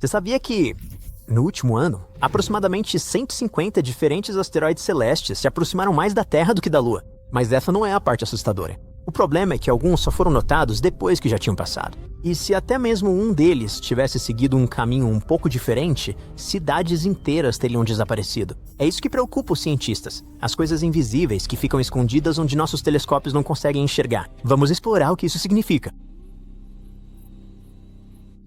Você sabia que, no último ano, aproximadamente 150 diferentes asteroides celestes se aproximaram mais da Terra do que da Lua? Mas essa não é a parte assustadora. O problema é que alguns só foram notados depois que já tinham passado. E se até mesmo um deles tivesse seguido um caminho um pouco diferente, cidades inteiras teriam desaparecido. É isso que preocupa os cientistas, as coisas invisíveis que ficam escondidas onde nossos telescópios não conseguem enxergar. Vamos explorar o que isso significa.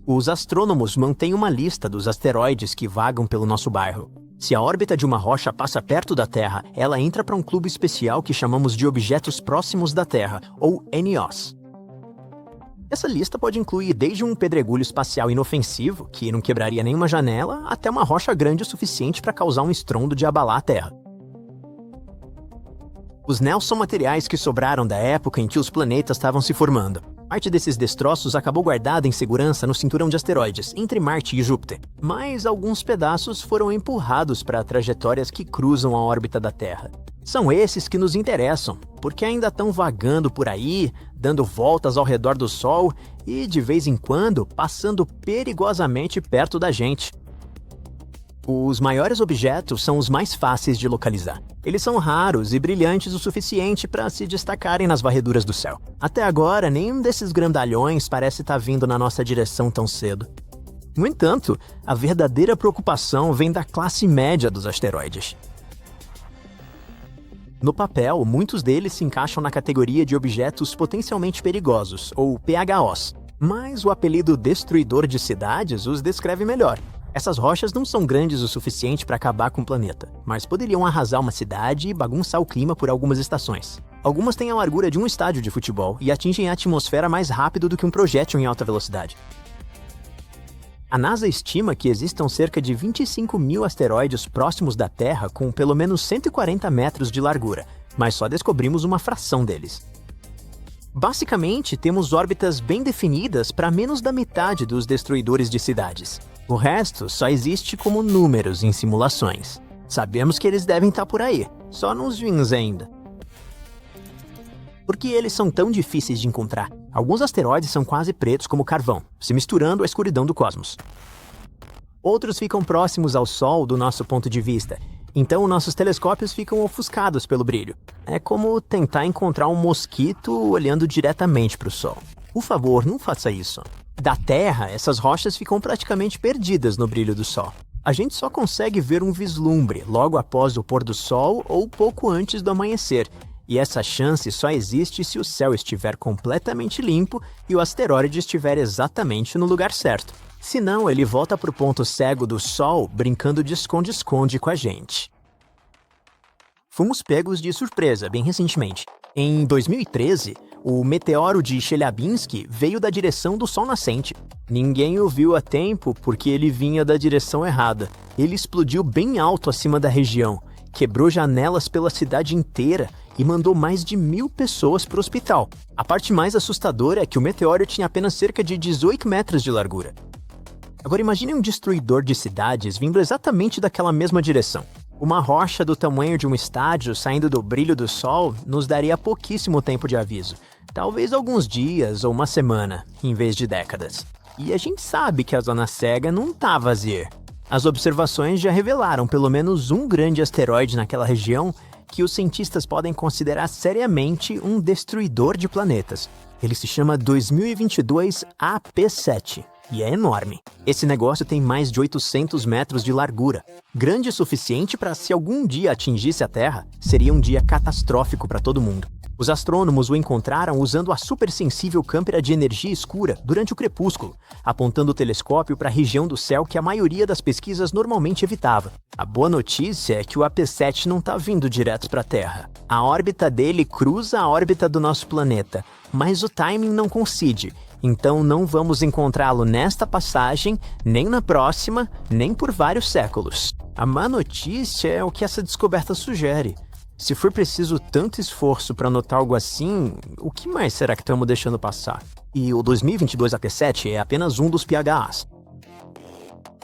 Os astrônomos mantêm uma lista dos asteroides que vagam pelo nosso bairro. Se a órbita de uma rocha passa perto da Terra, ela entra para um clube especial que chamamos de Objetos Próximos da Terra, ou NOS. Essa lista pode incluir desde um pedregulho espacial inofensivo, que não quebraria nenhuma janela, até uma rocha grande o suficiente para causar um estrondo de abalar a Terra. Os NEOs são materiais que sobraram da época em que os planetas estavam se formando. Parte desses destroços acabou guardada em segurança no cinturão de asteroides, entre Marte e Júpiter. Mas alguns pedaços foram empurrados para trajetórias que cruzam a órbita da Terra. São esses que nos interessam, porque ainda estão vagando por aí, dando voltas ao redor do Sol e, de vez em quando, passando perigosamente perto da gente. Os maiores objetos são os mais fáceis de localizar. Eles são raros e brilhantes o suficiente para se destacarem nas varreduras do céu. Até agora, nenhum desses grandalhões parece estar vindo na nossa direção tão cedo. No entanto, a verdadeira preocupação vem da classe média dos asteroides. No papel, muitos deles se encaixam na categoria de objetos potencialmente perigosos, ou PHOs. Mas o apelido Destruidor de Cidades os descreve melhor. Essas rochas não são grandes o suficiente para acabar com o planeta, mas poderiam arrasar uma cidade e bagunçar o clima por algumas estações. Algumas têm a largura de um estádio de futebol e atingem a atmosfera mais rápido do que um projétil em alta velocidade. A NASA estima que existam cerca de 25 mil asteroides próximos da Terra com pelo menos 140 metros de largura, mas só descobrimos uma fração deles. Basicamente, temos órbitas bem definidas para menos da metade dos destruidores de cidades. O resto só existe como números em simulações. Sabemos que eles devem estar por aí, só não os vimos ainda. Por que eles são tão difíceis de encontrar? Alguns asteroides são quase pretos como carvão, se misturando à escuridão do cosmos. Outros ficam próximos ao Sol do nosso ponto de vista, então nossos telescópios ficam ofuscados pelo brilho. É como tentar encontrar um mosquito olhando diretamente para o Sol. Por favor, não faça isso. Da Terra, essas rochas ficam praticamente perdidas no brilho do Sol. A gente só consegue ver um vislumbre logo após o pôr do Sol ou pouco antes do amanhecer. E essa chance só existe se o céu estiver completamente limpo e o asteroide estiver exatamente no lugar certo. Senão, ele volta para o ponto cego do Sol brincando de esconde-esconde com a gente. Fomos pegos de surpresa bem recentemente. Em 2013, o meteoro de Chelyabinsk veio da direção do Sol nascente. Ninguém o viu a tempo porque ele vinha da direção errada. Ele explodiu bem alto acima da região, quebrou janelas pela cidade inteira e mandou mais de 1.000 pessoas para o hospital. A parte mais assustadora é que o meteoro tinha apenas cerca de 18 metros de largura. Agora imagine um destruidor de cidades vindo exatamente daquela mesma direção. Uma rocha do tamanho de um estádio saindo do brilho do Sol nos daria pouquíssimo tempo de aviso. Talvez alguns dias ou uma semana, em vez de décadas. E a gente sabe que a zona cega não tá vazia. As observações já revelaram pelo menos um grande asteroide naquela região que os cientistas podem considerar seriamente um destruidor de planetas. Ele se chama 2022 AP7. E é enorme. Esse negócio tem mais de 800 metros de largura. Grande o suficiente para, se algum dia atingisse a Terra, seria um dia catastrófico para todo mundo. Os astrônomos o encontraram usando a supersensível câmera de energia escura durante o crepúsculo, apontando o telescópio para a região do céu que a maioria das pesquisas normalmente evitava. A boa notícia é que o AP7 não está vindo direto para a Terra. A órbita dele cruza a órbita do nosso planeta, mas o timing não coincide. Então não vamos encontrá-lo nesta passagem, nem na próxima, nem por vários séculos. A má notícia é o que essa descoberta sugere. Se for preciso tanto esforço para notar algo assim, o que mais será que estamos deixando passar? E o 2022 AP7 é apenas um dos PHAs.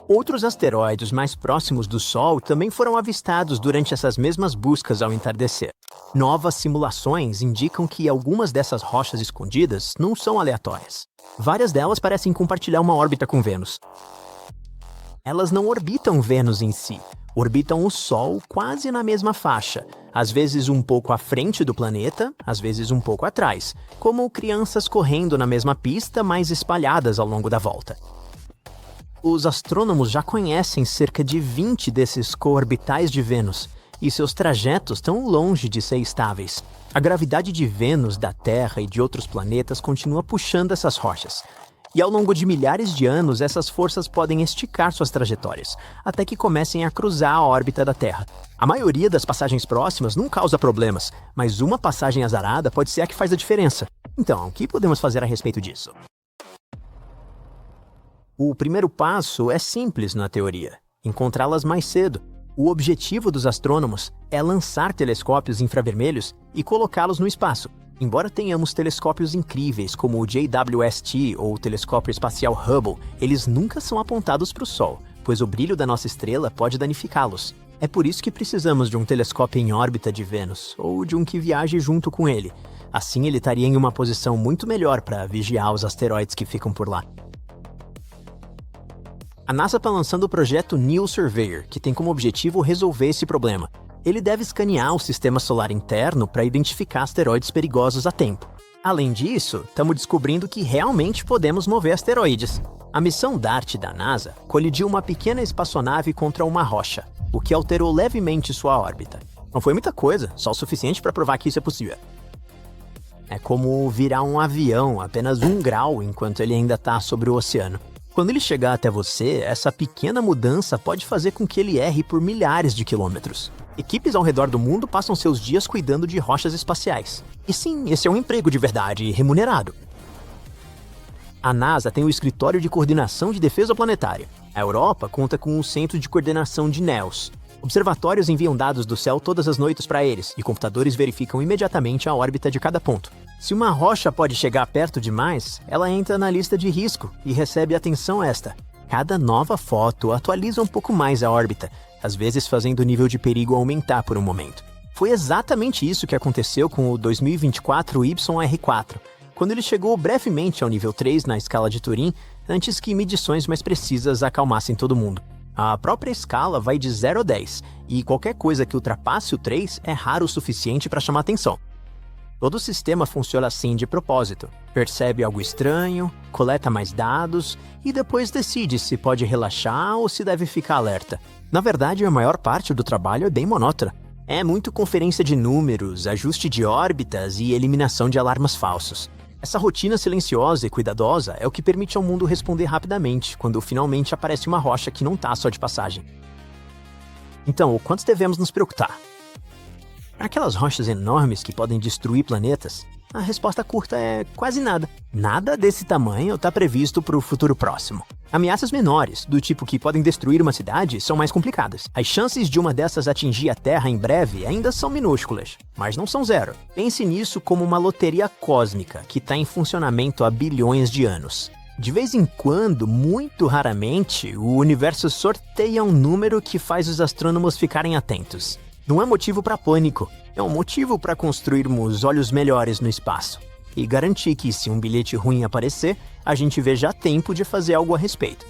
Outros asteroides mais próximos do Sol também foram avistados durante essas mesmas buscas ao entardecer. Novas simulações indicam que algumas dessas rochas escondidas não são aleatórias. Várias delas parecem compartilhar uma órbita com Vênus. Elas não orbitam Vênus em si, orbitam o Sol quase na mesma faixa, às vezes um pouco à frente do planeta, às vezes um pouco atrás, como crianças correndo na mesma pista, mas espalhadas ao longo da volta. Os astrônomos já conhecem cerca de 20 desses coorbitais de Vênus, e seus trajetos estão longe de ser estáveis. A gravidade de Vênus, da Terra e de outros planetas continua puxando essas rochas. E ao longo de milhares de anos, essas forças podem esticar suas trajetórias, até que comecem a cruzar a órbita da Terra. A maioria das passagens próximas não causa problemas, mas uma passagem azarada pode ser a que faz a diferença. Então, o que podemos fazer a respeito disso? O primeiro passo é simples na teoria: encontrá-las mais cedo. O objetivo dos astrônomos é lançar telescópios infravermelhos e colocá-los no espaço. Embora tenhamos telescópios incríveis como o JWST ou o telescópio espacial Hubble, eles nunca são apontados para o Sol, pois o brilho da nossa estrela pode danificá-los. É por isso que precisamos de um telescópio em órbita de Vênus, ou de um que viaje junto com ele. Assim ele estaria em uma posição muito melhor para vigiar os asteroides que ficam por lá. A NASA está lançando o projeto NEO Surveyor, que tem como objetivo resolver esse problema. Ele deve escanear o sistema solar interno para identificar asteroides perigosos a tempo. Além disso, estamos descobrindo que realmente podemos mover asteroides. A missão DART da NASA colidiu uma pequena espaçonave contra uma rocha, o que alterou levemente sua órbita. Não foi muita coisa, só o suficiente para provar que isso é possível. É como virar um avião apenas 1 grau enquanto ele ainda está sobre o oceano. Quando ele chegar até você, essa pequena mudança pode fazer com que ele erre por milhares de quilômetros. Equipes ao redor do mundo passam seus dias cuidando de rochas espaciais. E sim, esse é um emprego de verdade e remunerado. A NASA tem o Escritório de Coordenação de Defesa Planetária. A Europa conta com o Centro de Coordenação de NEOS. Observatórios enviam dados do céu todas as noites para eles, e computadores verificam imediatamente a órbita de cada ponto. Se uma rocha pode chegar perto demais, ela entra na lista de risco e recebe atenção extra. Cada nova foto atualiza um pouco mais a órbita, às vezes fazendo o nível de perigo aumentar por um momento. Foi exatamente isso que aconteceu com o 2024 YR4, quando ele chegou brevemente ao nível 3 na escala de Turing, antes que medições mais precisas acalmassem todo mundo. A própria escala vai de 0 a 10, e qualquer coisa que ultrapasse o 3 é raro o suficiente para chamar atenção. Todo o sistema funciona assim de propósito. Percebe algo estranho, coleta mais dados e depois decide se pode relaxar ou se deve ficar alerta. Na verdade, a maior parte do trabalho é bem monótona. É muito conferência de números, ajuste de órbitas e eliminação de alarmes falsos. Essa rotina silenciosa e cuidadosa é o que permite ao mundo responder rapidamente quando finalmente aparece uma rocha que não está só de passagem. Então, o quanto devemos nos preocupar? Para aquelas rochas enormes que podem destruir planetas, a resposta curta é quase nada. Nada desse tamanho está previsto para o futuro próximo. Ameaças menores, do tipo que podem destruir uma cidade, são mais complicadas. As chances de uma dessas atingir a Terra em breve ainda são minúsculas, mas não são zero. Pense nisso como uma loteria cósmica que está em funcionamento há bilhões de anos. De vez em quando, muito raramente, o universo sorteia um número que faz os astrônomos ficarem atentos. Não é motivo para pânico, é um motivo para construirmos olhos melhores no espaço e garantir que, se um bilhete ruim aparecer, a gente veja a tempo de fazer algo a respeito.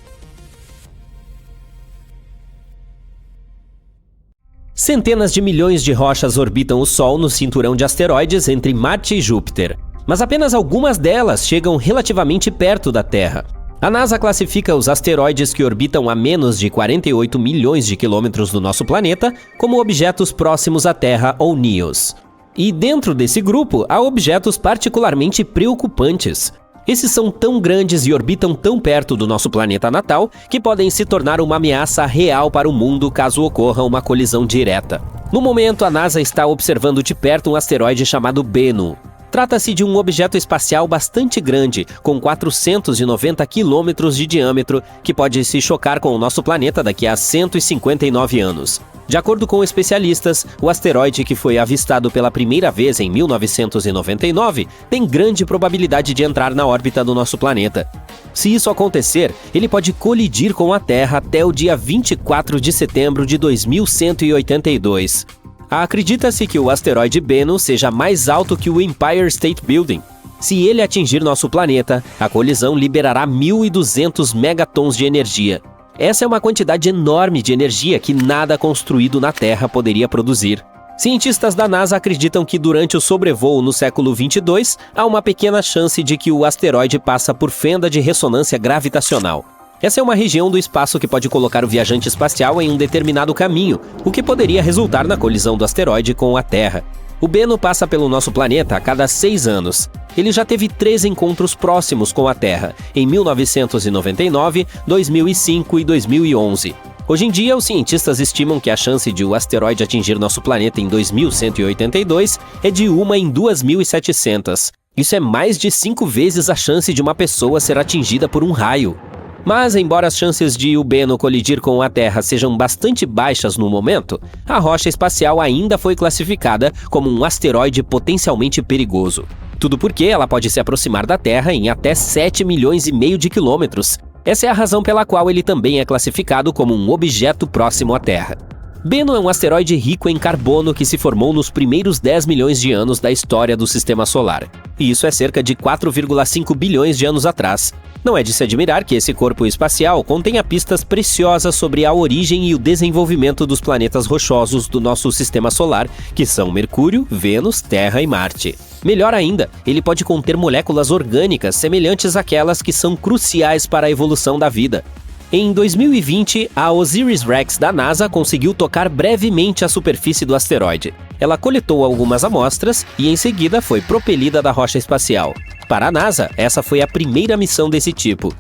Centenas de milhões de rochas orbitam o Sol no cinturão de asteroides entre Marte e Júpiter, mas apenas algumas delas chegam relativamente perto da Terra. A NASA classifica os asteroides que orbitam a menos de 48 milhões de quilômetros do nosso planeta como objetos próximos à Terra ou NEOs. E dentro desse grupo há objetos particularmente preocupantes. Esses são tão grandes e orbitam tão perto do nosso planeta natal que podem se tornar uma ameaça real para o mundo caso ocorra uma colisão direta. No momento, a NASA está observando de perto um asteroide chamado Bennu. Trata-se de um objeto espacial bastante grande, com 490 quilômetros de diâmetro, que pode se chocar com o nosso planeta daqui a 159 anos. De acordo com especialistas, o asteroide, que foi avistado pela primeira vez em 1999, tem grande probabilidade de entrar na órbita do nosso planeta. Se isso acontecer, ele pode colidir com a Terra até o dia 24 de setembro de 2182. Acredita-se que o asteroide Bennu seja mais alto que o Empire State Building. Se ele atingir nosso planeta, a colisão liberará 1.200 megatons de energia. Essa é uma quantidade enorme de energia que nada construído na Terra poderia produzir. Cientistas da NASA acreditam que durante o sobrevoo no século 22, há uma pequena chance de que o asteroide passa por fenda de ressonância gravitacional. Essa é uma região do espaço que pode colocar o viajante espacial em um determinado caminho, o que poderia resultar na colisão do asteroide com a Terra. O Bennu passa pelo nosso planeta a cada 6 anos. Ele já teve 3 encontros próximos com a Terra, em 1999, 2005 e 2011. Hoje em dia, os cientistas estimam que a chance de o asteroide atingir nosso planeta em 2182 é de 1 em 2.700. Isso é mais de 5 vezes a chance de uma pessoa ser atingida por um raio. Mas, embora as chances de o Bennu colidir com a Terra sejam bastante baixas no momento, a rocha espacial ainda foi classificada como um asteroide potencialmente perigoso. Tudo porque ela pode se aproximar da Terra em até 7,5 milhões de quilômetros. Essa é a razão pela qual ele também é classificado como um objeto próximo à Terra. Bennu é um asteroide rico em carbono que se formou nos primeiros 10 milhões de anos da história do Sistema Solar. E isso é cerca de 4,5 bilhões de anos atrás. Não é de se admirar que esse corpo espacial contenha pistas preciosas sobre a origem e o desenvolvimento dos planetas rochosos do nosso Sistema Solar, que são Mercúrio, Vênus, Terra e Marte. Melhor ainda, ele pode conter moléculas orgânicas semelhantes àquelas que são cruciais para a evolução da vida. Em 2020, a OSIRIS-REx da NASA conseguiu tocar brevemente a superfície do asteroide. Ela coletou algumas amostras e, em seguida, foi propelida da rocha espacial. Para a NASA, essa foi a primeira missão desse tipo.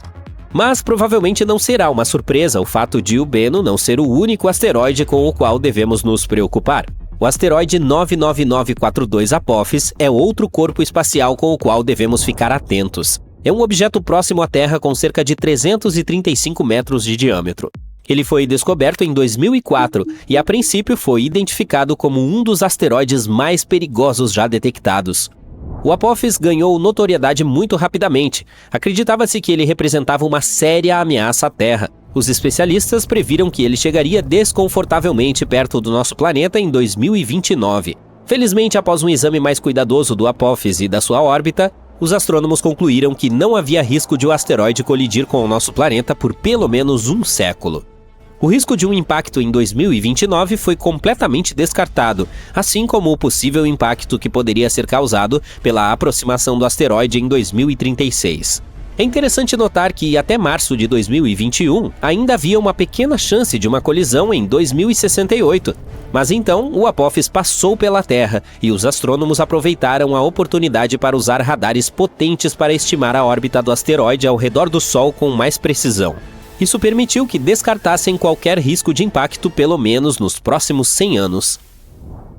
Mas provavelmente não será uma surpresa o fato de o Bennu não ser o único asteroide com o qual devemos nos preocupar. O asteroide 99942 Apophis é outro corpo espacial com o qual devemos ficar atentos. É um objeto próximo à Terra com cerca de 335 metros de diâmetro. Ele foi descoberto em 2004 e, a princípio, foi identificado como um dos asteroides mais perigosos já detectados. O Apophis ganhou notoriedade muito rapidamente. Acreditava-se que ele representava uma séria ameaça à Terra. Os especialistas previram que ele chegaria desconfortavelmente perto do nosso planeta em 2029. Felizmente, após um exame mais cuidadoso do Apophis e da sua órbita, os astrônomos concluíram que não havia risco de o asteroide colidir com o nosso planeta por pelo menos um século. O risco de um impacto em 2029 foi completamente descartado, assim como o possível impacto que poderia ser causado pela aproximação do asteroide em 2036. É interessante notar que até março de 2021 ainda havia uma pequena chance de uma colisão em 2068, mas então o Apophis passou pela Terra e os astrônomos aproveitaram a oportunidade para usar radares potentes para estimar a órbita do asteroide ao redor do Sol com mais precisão. Isso permitiu que descartassem qualquer risco de impacto pelo menos nos próximos 100 anos.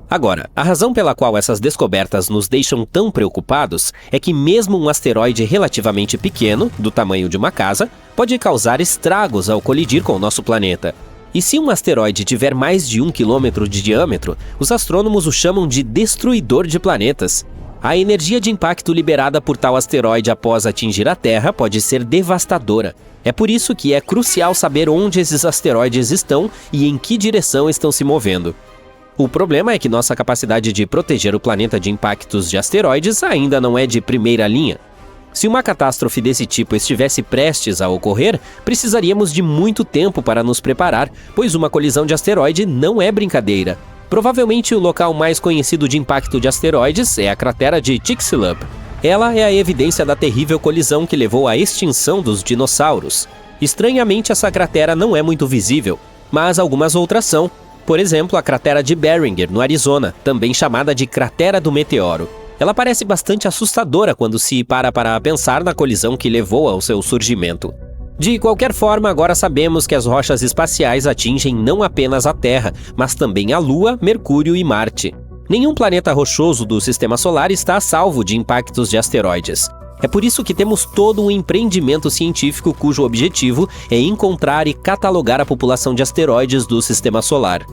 Agora, a razão pela qual essas descobertas nos deixam tão preocupados é que mesmo um asteroide relativamente pequeno, do tamanho de uma casa, pode causar estragos ao colidir com o nosso planeta. E se um asteroide tiver mais de 1 quilômetro de diâmetro, os astrônomos o chamam de destruidor de planetas. A energia de impacto liberada por tal asteroide após atingir a Terra pode ser devastadora. É por isso que é crucial saber onde esses asteroides estão e em que direção estão se movendo. O problema é que nossa capacidade de proteger o planeta de impactos de asteroides ainda não é de primeira linha. Se uma catástrofe desse tipo estivesse prestes a ocorrer, precisaríamos de muito tempo para nos preparar, pois uma colisão de asteroide não é brincadeira. Provavelmente o local mais conhecido de impacto de asteroides é a cratera de Chicxulub. Ela é a evidência da terrível colisão que levou à extinção dos dinossauros. Estranhamente, essa cratera não é muito visível, mas algumas outras são. Por exemplo, a cratera de Barringer, no Arizona, também chamada de Cratera do Meteoro. Ela parece bastante assustadora quando se para pensar na colisão que levou ao seu surgimento. De qualquer forma, agora sabemos que as rochas espaciais atingem não apenas a Terra, mas também a Lua, Mercúrio e Marte. Nenhum planeta rochoso do Sistema Solar está a salvo de impactos de asteroides. É por isso que temos todo um empreendimento científico cujo objetivo é encontrar e catalogar a população de asteroides do Sistema Solar.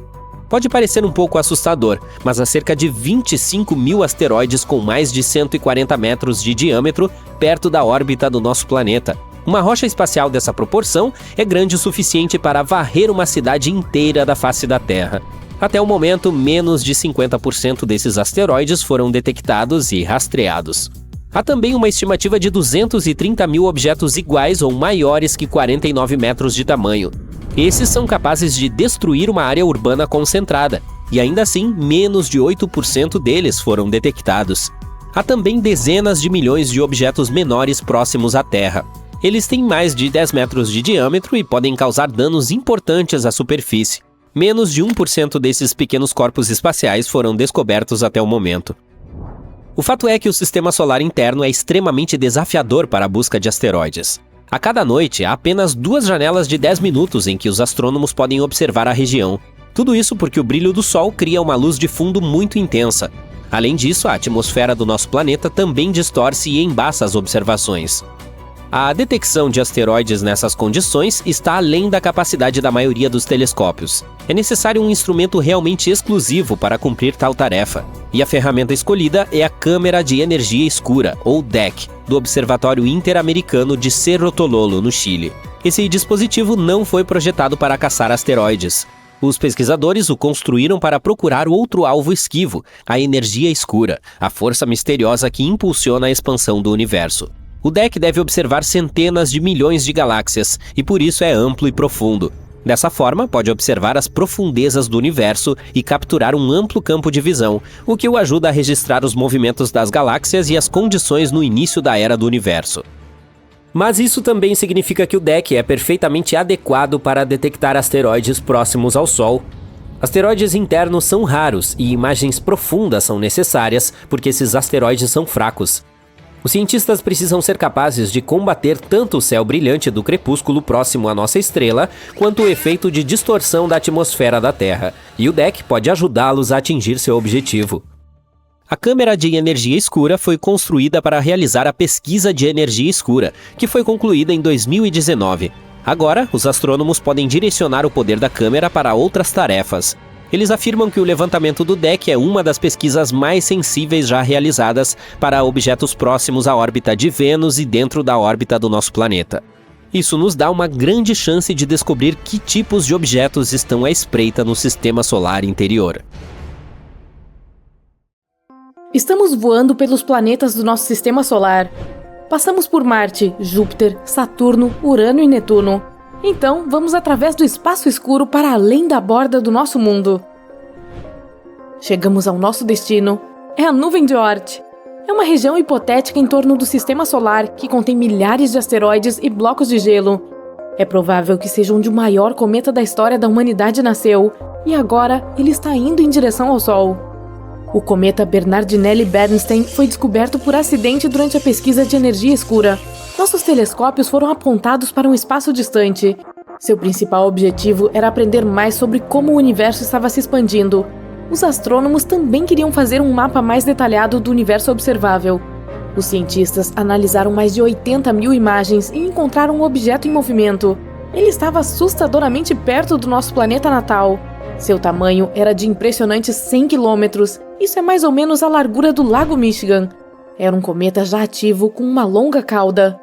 Pode parecer um pouco assustador, mas há cerca de 25 mil asteroides com mais de 140 metros de diâmetro perto da órbita do nosso planeta. Uma rocha espacial dessa proporção é grande o suficiente para varrer uma cidade inteira da face da Terra. Até o momento, menos de 50% desses asteroides foram detectados e rastreados. Há também uma estimativa de 230 mil objetos iguais ou maiores que 49 metros de tamanho. Esses são capazes de destruir uma área urbana concentrada, e ainda assim, menos de 8% deles foram detectados. Há também dezenas de milhões de objetos menores próximos à Terra. Eles têm mais de 10 metros de diâmetro e podem causar danos importantes à superfície. Menos de 1% desses pequenos corpos espaciais foram descobertos até o momento. O fato é que o sistema solar interno é extremamente desafiador para a busca de asteroides. A cada noite, há apenas 2 janelas de 10 minutos em que os astrônomos podem observar a região. Tudo isso porque o brilho do Sol cria uma luz de fundo muito intensa. Além disso, a atmosfera do nosso planeta também distorce e embaça as observações. A detecção de asteroides nessas condições está além da capacidade da maioria dos telescópios. É necessário um instrumento realmente exclusivo para cumprir tal tarefa. E a ferramenta escolhida é a Câmera de Energia Escura, ou DEC, do Observatório Interamericano de Cerro Tololo, no Chile. Esse dispositivo não foi projetado para caçar asteroides. Os pesquisadores o construíram para procurar outro alvo esquivo, a energia escura, a força misteriosa que impulsiona a expansão do universo. O DEC deve observar centenas de milhões de galáxias e por isso é amplo e profundo. Dessa forma, pode observar as profundezas do universo e capturar um amplo campo de visão, o que o ajuda a registrar os movimentos das galáxias e as condições no início da era do universo. Mas isso também significa que o DEC é perfeitamente adequado para detectar asteroides próximos ao Sol. Asteroides internos são raros e imagens profundas são necessárias porque esses asteroides são fracos. Os cientistas precisam ser capazes de combater tanto o céu brilhante do crepúsculo próximo à nossa estrela, quanto o efeito de distorção da atmosfera da Terra, e o DEC pode ajudá-los a atingir seu objetivo. A Câmera de Energia Escura foi construída para realizar a pesquisa de energia escura, que foi concluída em 2019. Agora, os astrônomos podem direcionar o poder da câmera para outras tarefas. Eles afirmam que o levantamento do DEC é uma das pesquisas mais sensíveis já realizadas para objetos próximos à órbita de Vênus e dentro da órbita do nosso planeta. Isso nos dá uma grande chance de descobrir que tipos de objetos estão à espreita no sistema solar interior. Estamos voando pelos planetas do nosso sistema solar. Passamos por Marte, Júpiter, Saturno, Urano e Netuno. Então, vamos através do espaço escuro para além da borda do nosso mundo. Chegamos ao nosso destino. É a nuvem de Oort. É uma região hipotética em torno do sistema solar que contém milhares de asteroides e blocos de gelo. É provável que seja onde o maior cometa da história da humanidade nasceu, e agora ele está indo em direção ao Sol. O cometa Bernardinelli-Bernstein foi descoberto por acidente durante a pesquisa de energia escura. Nossos telescópios foram apontados para um espaço distante. Seu principal objetivo era aprender mais sobre como o universo estava se expandindo. Os astrônomos também queriam fazer um mapa mais detalhado do universo observável. Os cientistas analisaram mais de 80 mil imagens e encontraram um objeto em movimento. Ele estava assustadoramente perto do nosso planeta natal. Seu tamanho era de impressionantes 100 quilômetros. Isso é mais ou menos a largura do Lago Michigan. Era um cometa já ativo com uma longa cauda.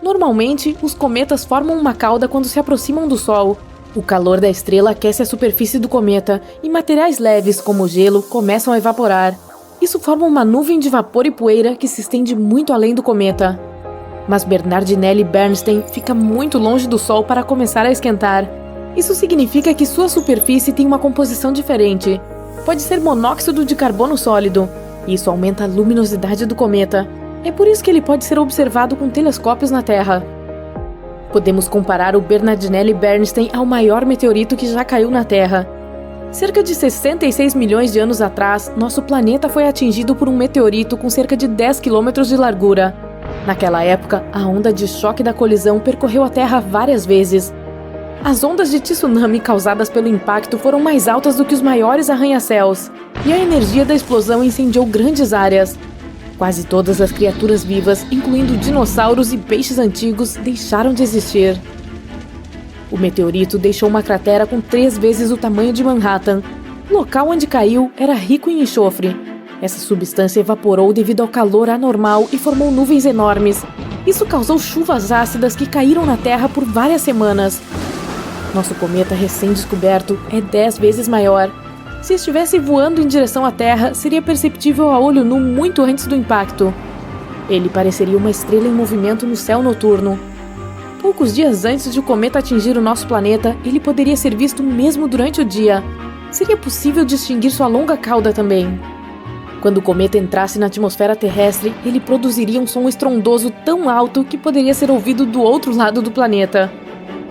Normalmente, os cometas formam uma cauda quando se aproximam do Sol. O calor da estrela aquece a superfície do cometa e materiais leves, como o gelo, começam a evaporar. Isso forma uma nuvem de vapor e poeira que se estende muito além do cometa. Mas Bernardinelli-Bernstein fica muito longe do Sol para começar a esquentar. Isso significa que sua superfície tem uma composição diferente. Pode ser monóxido de carbono sólido. Isso aumenta a luminosidade do cometa. É por isso que ele pode ser observado com telescópios na Terra. Podemos comparar o Bernardinelli-Bernstein ao maior meteorito que já caiu na Terra. Cerca de 66 milhões de anos atrás, nosso planeta foi atingido por um meteorito com cerca de 10 quilômetros de largura. Naquela época, a onda de choque da colisão percorreu a Terra várias vezes. As ondas de tsunami causadas pelo impacto foram mais altas do que os maiores arranha-céus, e a energia da explosão incendiou grandes áreas. Quase todas as criaturas vivas, incluindo dinossauros e peixes antigos, deixaram de existir. O meteorito deixou uma cratera com 3 vezes o tamanho de Manhattan. O local onde caiu era rico em enxofre. Essa substância evaporou devido ao calor anormal e formou nuvens enormes. Isso causou chuvas ácidas que caíram na Terra por várias semanas. Nosso cometa recém-descoberto é 10 vezes maior. Se estivesse voando em direção à Terra, seria perceptível a olho nu muito antes do impacto. Ele pareceria uma estrela em movimento no céu noturno. Poucos dias antes de o cometa atingir o nosso planeta, ele poderia ser visto mesmo durante o dia. Seria possível distinguir sua longa cauda também. Quando o cometa entrasse na atmosfera terrestre, ele produziria um som estrondoso tão alto que poderia ser ouvido do outro lado do planeta.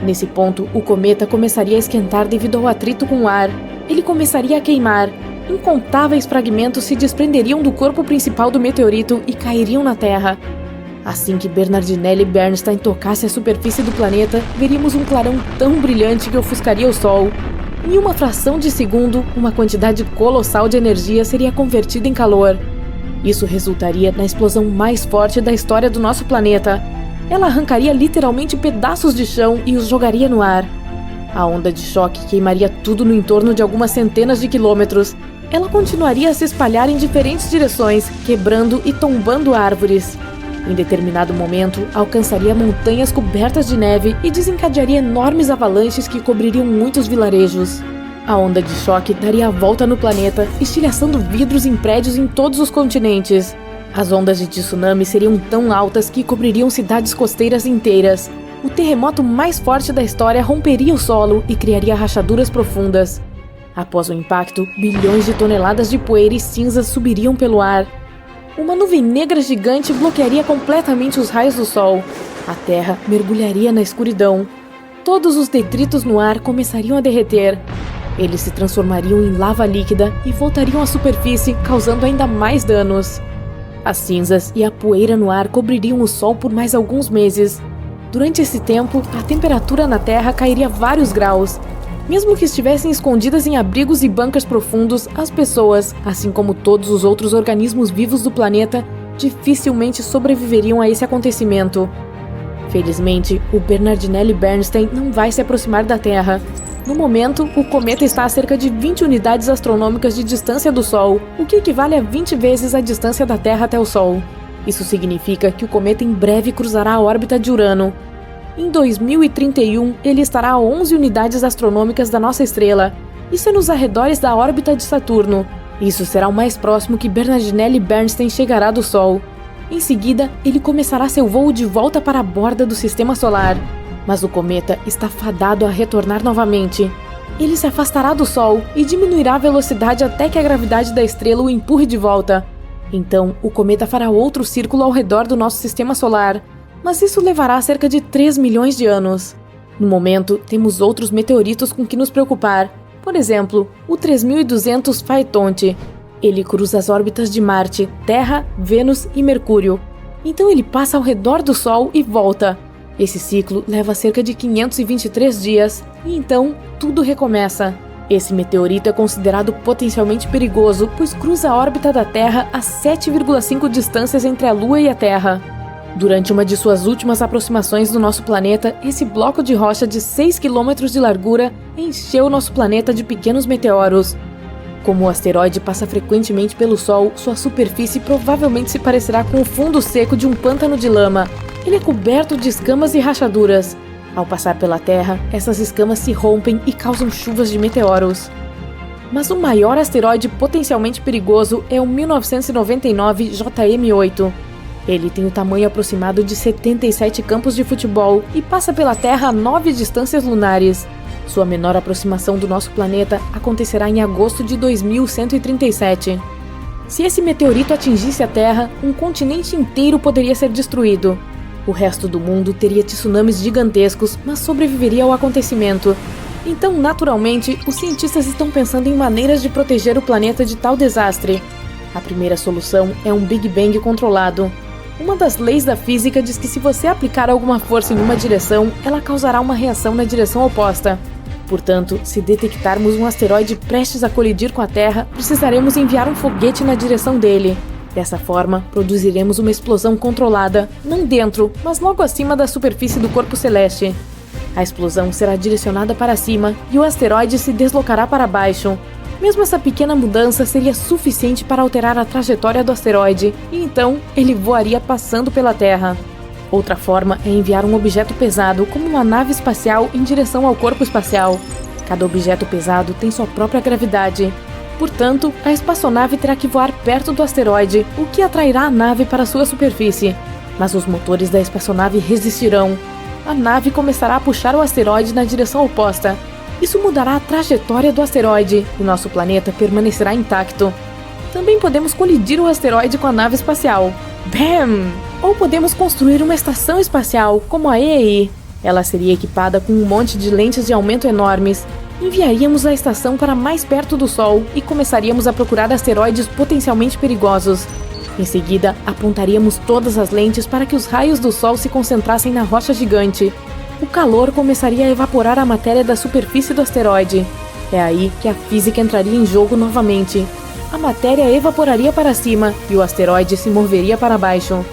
Nesse ponto, o cometa começaria a esquentar devido ao atrito com o ar. Ele começaria a queimar. Incontáveis fragmentos se desprenderiam do corpo principal do meteorito e cairiam na Terra. Assim que Bernardinelli Bernstein tocasse a superfície do planeta, veríamos um clarão tão brilhante que ofuscaria o Sol. Em uma fração de segundo, uma quantidade colossal de energia seria convertida em calor. Isso resultaria na explosão mais forte da história do nosso planeta. Ela arrancaria literalmente pedaços de chão e os jogaria no ar. A onda de choque queimaria tudo no entorno de algumas centenas de quilômetros. Ela continuaria a se espalhar em diferentes direções, quebrando e tombando árvores. Em determinado momento, alcançaria montanhas cobertas de neve e desencadearia enormes avalanches que cobririam muitos vilarejos. A onda de choque daria a volta no planeta, estilhaçando vidros em prédios em todos os continentes. As ondas de tsunami seriam tão altas que cobririam cidades costeiras inteiras. O terremoto mais forte da história romperia o solo e criaria rachaduras profundas. Após o impacto, bilhões de toneladas de poeira e cinzas subiriam pelo ar. Uma nuvem negra gigante bloquearia completamente os raios do Sol. A Terra mergulharia na escuridão. Todos os detritos no ar começariam a derreter. Eles se transformariam em lava líquida e voltariam à superfície, causando ainda mais danos. As cinzas e a poeira no ar cobririam o Sol por mais alguns meses. Durante esse tempo, a temperatura na Terra cairia vários graus. Mesmo que estivessem escondidas em abrigos e bunkers profundos, as pessoas, assim como todos os outros organismos vivos do planeta, dificilmente sobreviveriam a esse acontecimento. Felizmente, o Bernardinelli Bernstein não vai se aproximar da Terra. No momento, o cometa está a cerca de 20 unidades astronômicas de distância do Sol, o que equivale a 20 vezes a distância da Terra até o Sol. Isso significa que o cometa em breve cruzará a órbita de Urano. Em 2031, ele estará a 11 unidades astronômicas da nossa estrela. Isso é nos arredores da órbita de Saturno. Isso será o mais próximo que Bernardinelli Bernstein chegará do Sol. Em seguida, ele começará seu voo de volta para a borda do Sistema Solar. Mas o cometa está fadado a retornar novamente. Ele se afastará do Sol e diminuirá a velocidade até que a gravidade da estrela o empurre de volta. Então, o cometa fará outro círculo ao redor do nosso Sistema Solar. Mas isso levará cerca de 3 milhões de anos. No momento, temos outros meteoritos com que nos preocupar. Por exemplo, o 3200 Phaethonte. Ele cruza as órbitas de Marte, Terra, Vênus e Mercúrio. Então ele passa ao redor do Sol e volta. Esse ciclo leva cerca de 523 dias, e então tudo recomeça. Esse meteorito é considerado potencialmente perigoso, pois cruza a órbita da Terra a 7,5 distâncias entre a Lua e a Terra. Durante uma de suas últimas aproximações do nosso planeta, esse bloco de rocha de 6 km de largura encheu nosso planeta de pequenos meteoros. Como o asteroide passa frequentemente pelo Sol, sua superfície provavelmente se parecerá com o fundo seco de um pântano de lama. Ele é coberto de escamas e rachaduras. Ao passar pela Terra, essas escamas se rompem e causam chuvas de meteoros. Mas o maior asteroide potencialmente perigoso é o 1999 JM8. Ele tem o tamanho aproximado de 77 campos de futebol e passa pela Terra a 9 distâncias lunares. Sua menor aproximação do nosso planeta acontecerá em agosto de 2137. Se esse meteorito atingisse a Terra, um continente inteiro poderia ser destruído. O resto do mundo teria tsunamis gigantescos, mas sobreviveria ao acontecimento. Então, naturalmente, os cientistas estão pensando em maneiras de proteger o planeta de tal desastre. A primeira solução é um Big Bang controlado. Uma das leis da física diz que se você aplicar alguma força em uma direção, ela causará uma reação na direção oposta. Portanto, se detectarmos um asteroide prestes a colidir com a Terra, precisaremos enviar um foguete na direção dele. Dessa forma, produziremos uma explosão controlada, não dentro, mas logo acima da superfície do corpo celeste. A explosão será direcionada para cima e o asteroide se deslocará para baixo. Mesmo essa pequena mudança seria suficiente para alterar a trajetória do asteroide, e então ele voaria passando pela Terra. Outra forma é enviar um objeto pesado, como uma nave espacial, em direção ao corpo espacial. Cada objeto pesado tem sua própria gravidade. Portanto, a espaçonave terá que voar perto do asteroide, o que atrairá a nave para sua superfície. Mas os motores da espaçonave resistirão. a nave começará a puxar o asteroide na direção oposta. Isso mudará a trajetória do asteroide e nosso planeta permanecerá intacto. Também podemos colidir o asteroide com a nave espacial. BAM! Ou podemos construir uma estação espacial, como a EEI. Ela seria equipada com um monte de lentes de aumento enormes. Enviaríamos a estação para mais perto do Sol e começaríamos a procurar asteroides potencialmente perigosos. Em seguida, apontaríamos todas as lentes para que os raios do Sol se concentrassem na rocha gigante. O calor começaria a evaporar a matéria da superfície do asteroide. É aí que a física entraria em jogo novamente. A matéria evaporaria para cima e o asteroide se moveria para baixo.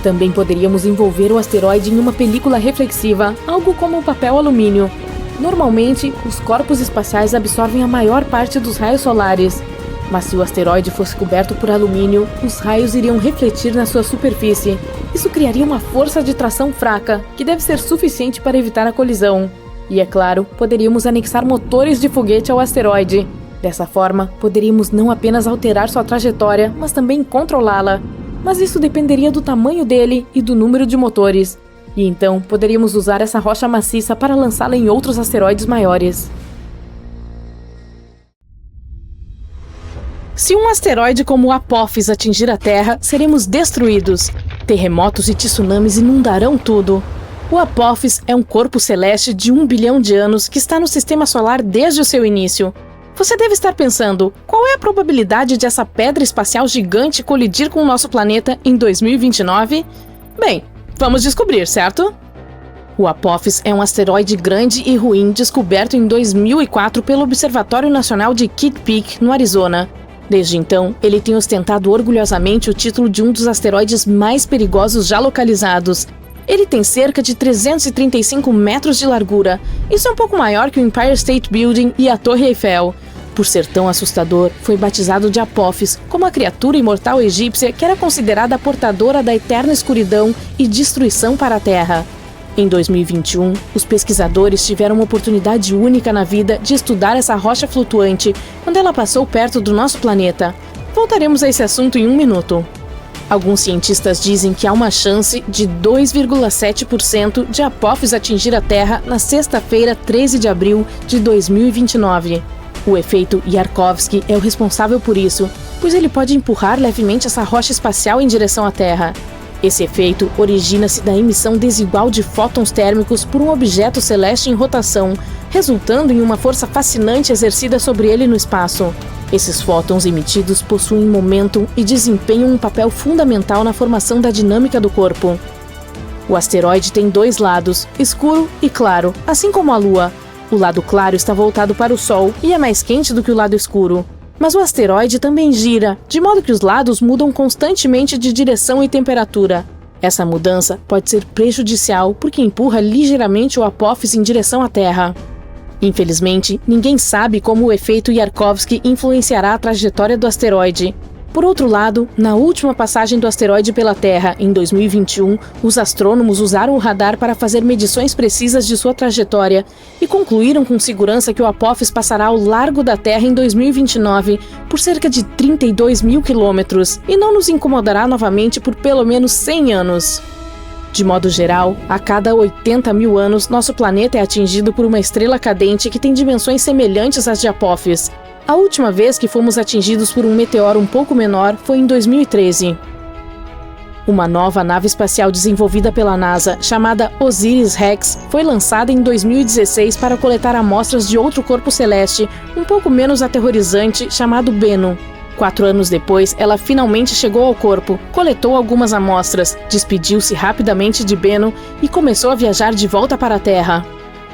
Também poderíamos envolver o asteroide em uma película reflexiva, algo como o papel alumínio. Normalmente, os corpos espaciais absorvem a maior parte dos raios solares. Mas se o asteroide fosse coberto por alumínio, os raios iriam refletir na sua superfície. Isso criaria uma força de tração fraca, que deve ser suficiente para evitar a colisão. E é claro, poderíamos anexar motores de foguete ao asteroide. Dessa forma, poderíamos não apenas alterar sua trajetória, mas também controlá-la. Mas isso dependeria do tamanho dele e do número de motores. E então, poderíamos usar essa rocha maciça para lançá-la em outros asteroides maiores. Se um asteroide como o Apophis atingir a Terra, seremos destruídos. Terremotos e tsunamis inundarão tudo. O Apophis é um corpo celeste de 1 bilhão de anos que está no Sistema Solar desde o seu início. Você deve estar pensando, qual é a probabilidade de essa pedra espacial gigante colidir com o nosso planeta em 2029? Bem, vamos descobrir, certo? O Apophis é um asteroide grande e ruim descoberto em 2004 pelo Observatório Nacional de Kitt Peak, no Arizona. Desde então, ele tem ostentado orgulhosamente o título de um dos asteroides mais perigosos já localizados. Ele tem cerca de 335 metros de largura. Isso é um pouco maior que o Empire State Building e a Torre Eiffel. Por ser tão assustador, foi batizado de Apophis, como a criatura imortal egípcia que era considerada a portadora da eterna escuridão e destruição para a Terra. Em 2021, os pesquisadores tiveram uma oportunidade única na vida de estudar essa rocha flutuante quando ela passou perto do nosso planeta. Voltaremos a esse assunto em um minuto. Alguns cientistas dizem que há uma chance de 2,7% de Apophis atingir a Terra na sexta-feira, 13 de abril de 2029. O efeito Yarkovsky é o responsável por isso, pois ele pode empurrar levemente essa rocha espacial em direção à Terra. Esse efeito origina-se da emissão desigual de fótons térmicos por um objeto celeste em rotação, resultando em uma força fascinante exercida sobre ele no espaço. Esses fótons emitidos possuem momento e desempenham um papel fundamental na formação da dinâmica do corpo. O asteroide tem dois lados, escuro e claro, assim como a Lua. O lado claro está voltado para o Sol e é mais quente do que o lado escuro. Mas o asteroide também gira, de modo que os lados mudam constantemente de direção e temperatura. Essa mudança pode ser prejudicial porque empurra ligeiramente o Apophis em direção à Terra. Infelizmente, ninguém sabe como o efeito Yarkovsky influenciará a trajetória do asteroide. Por outro lado, na última passagem do asteroide pela Terra, em 2021, os astrônomos usaram o radar para fazer medições precisas de sua trajetória e concluíram com segurança que o Apophis passará ao largo da Terra em 2029 por cerca de 32 mil quilômetros e não nos incomodará novamente por pelo menos 100 anos. De modo geral, a cada 80 mil anos, nosso planeta é atingido por uma estrela cadente que tem dimensões semelhantes às de Apophis. A última vez que fomos atingidos por um meteoro um pouco menor foi em 2013. Uma nova nave espacial desenvolvida pela NASA, chamada OSIRIS-REx, foi lançada em 2016 para coletar amostras de outro corpo celeste, um pouco menos aterrorizante, chamado Bennu. 4 anos depois, ela finalmente chegou ao corpo, coletou algumas amostras, despediu-se rapidamente de Bennu e começou a viajar de volta para a Terra.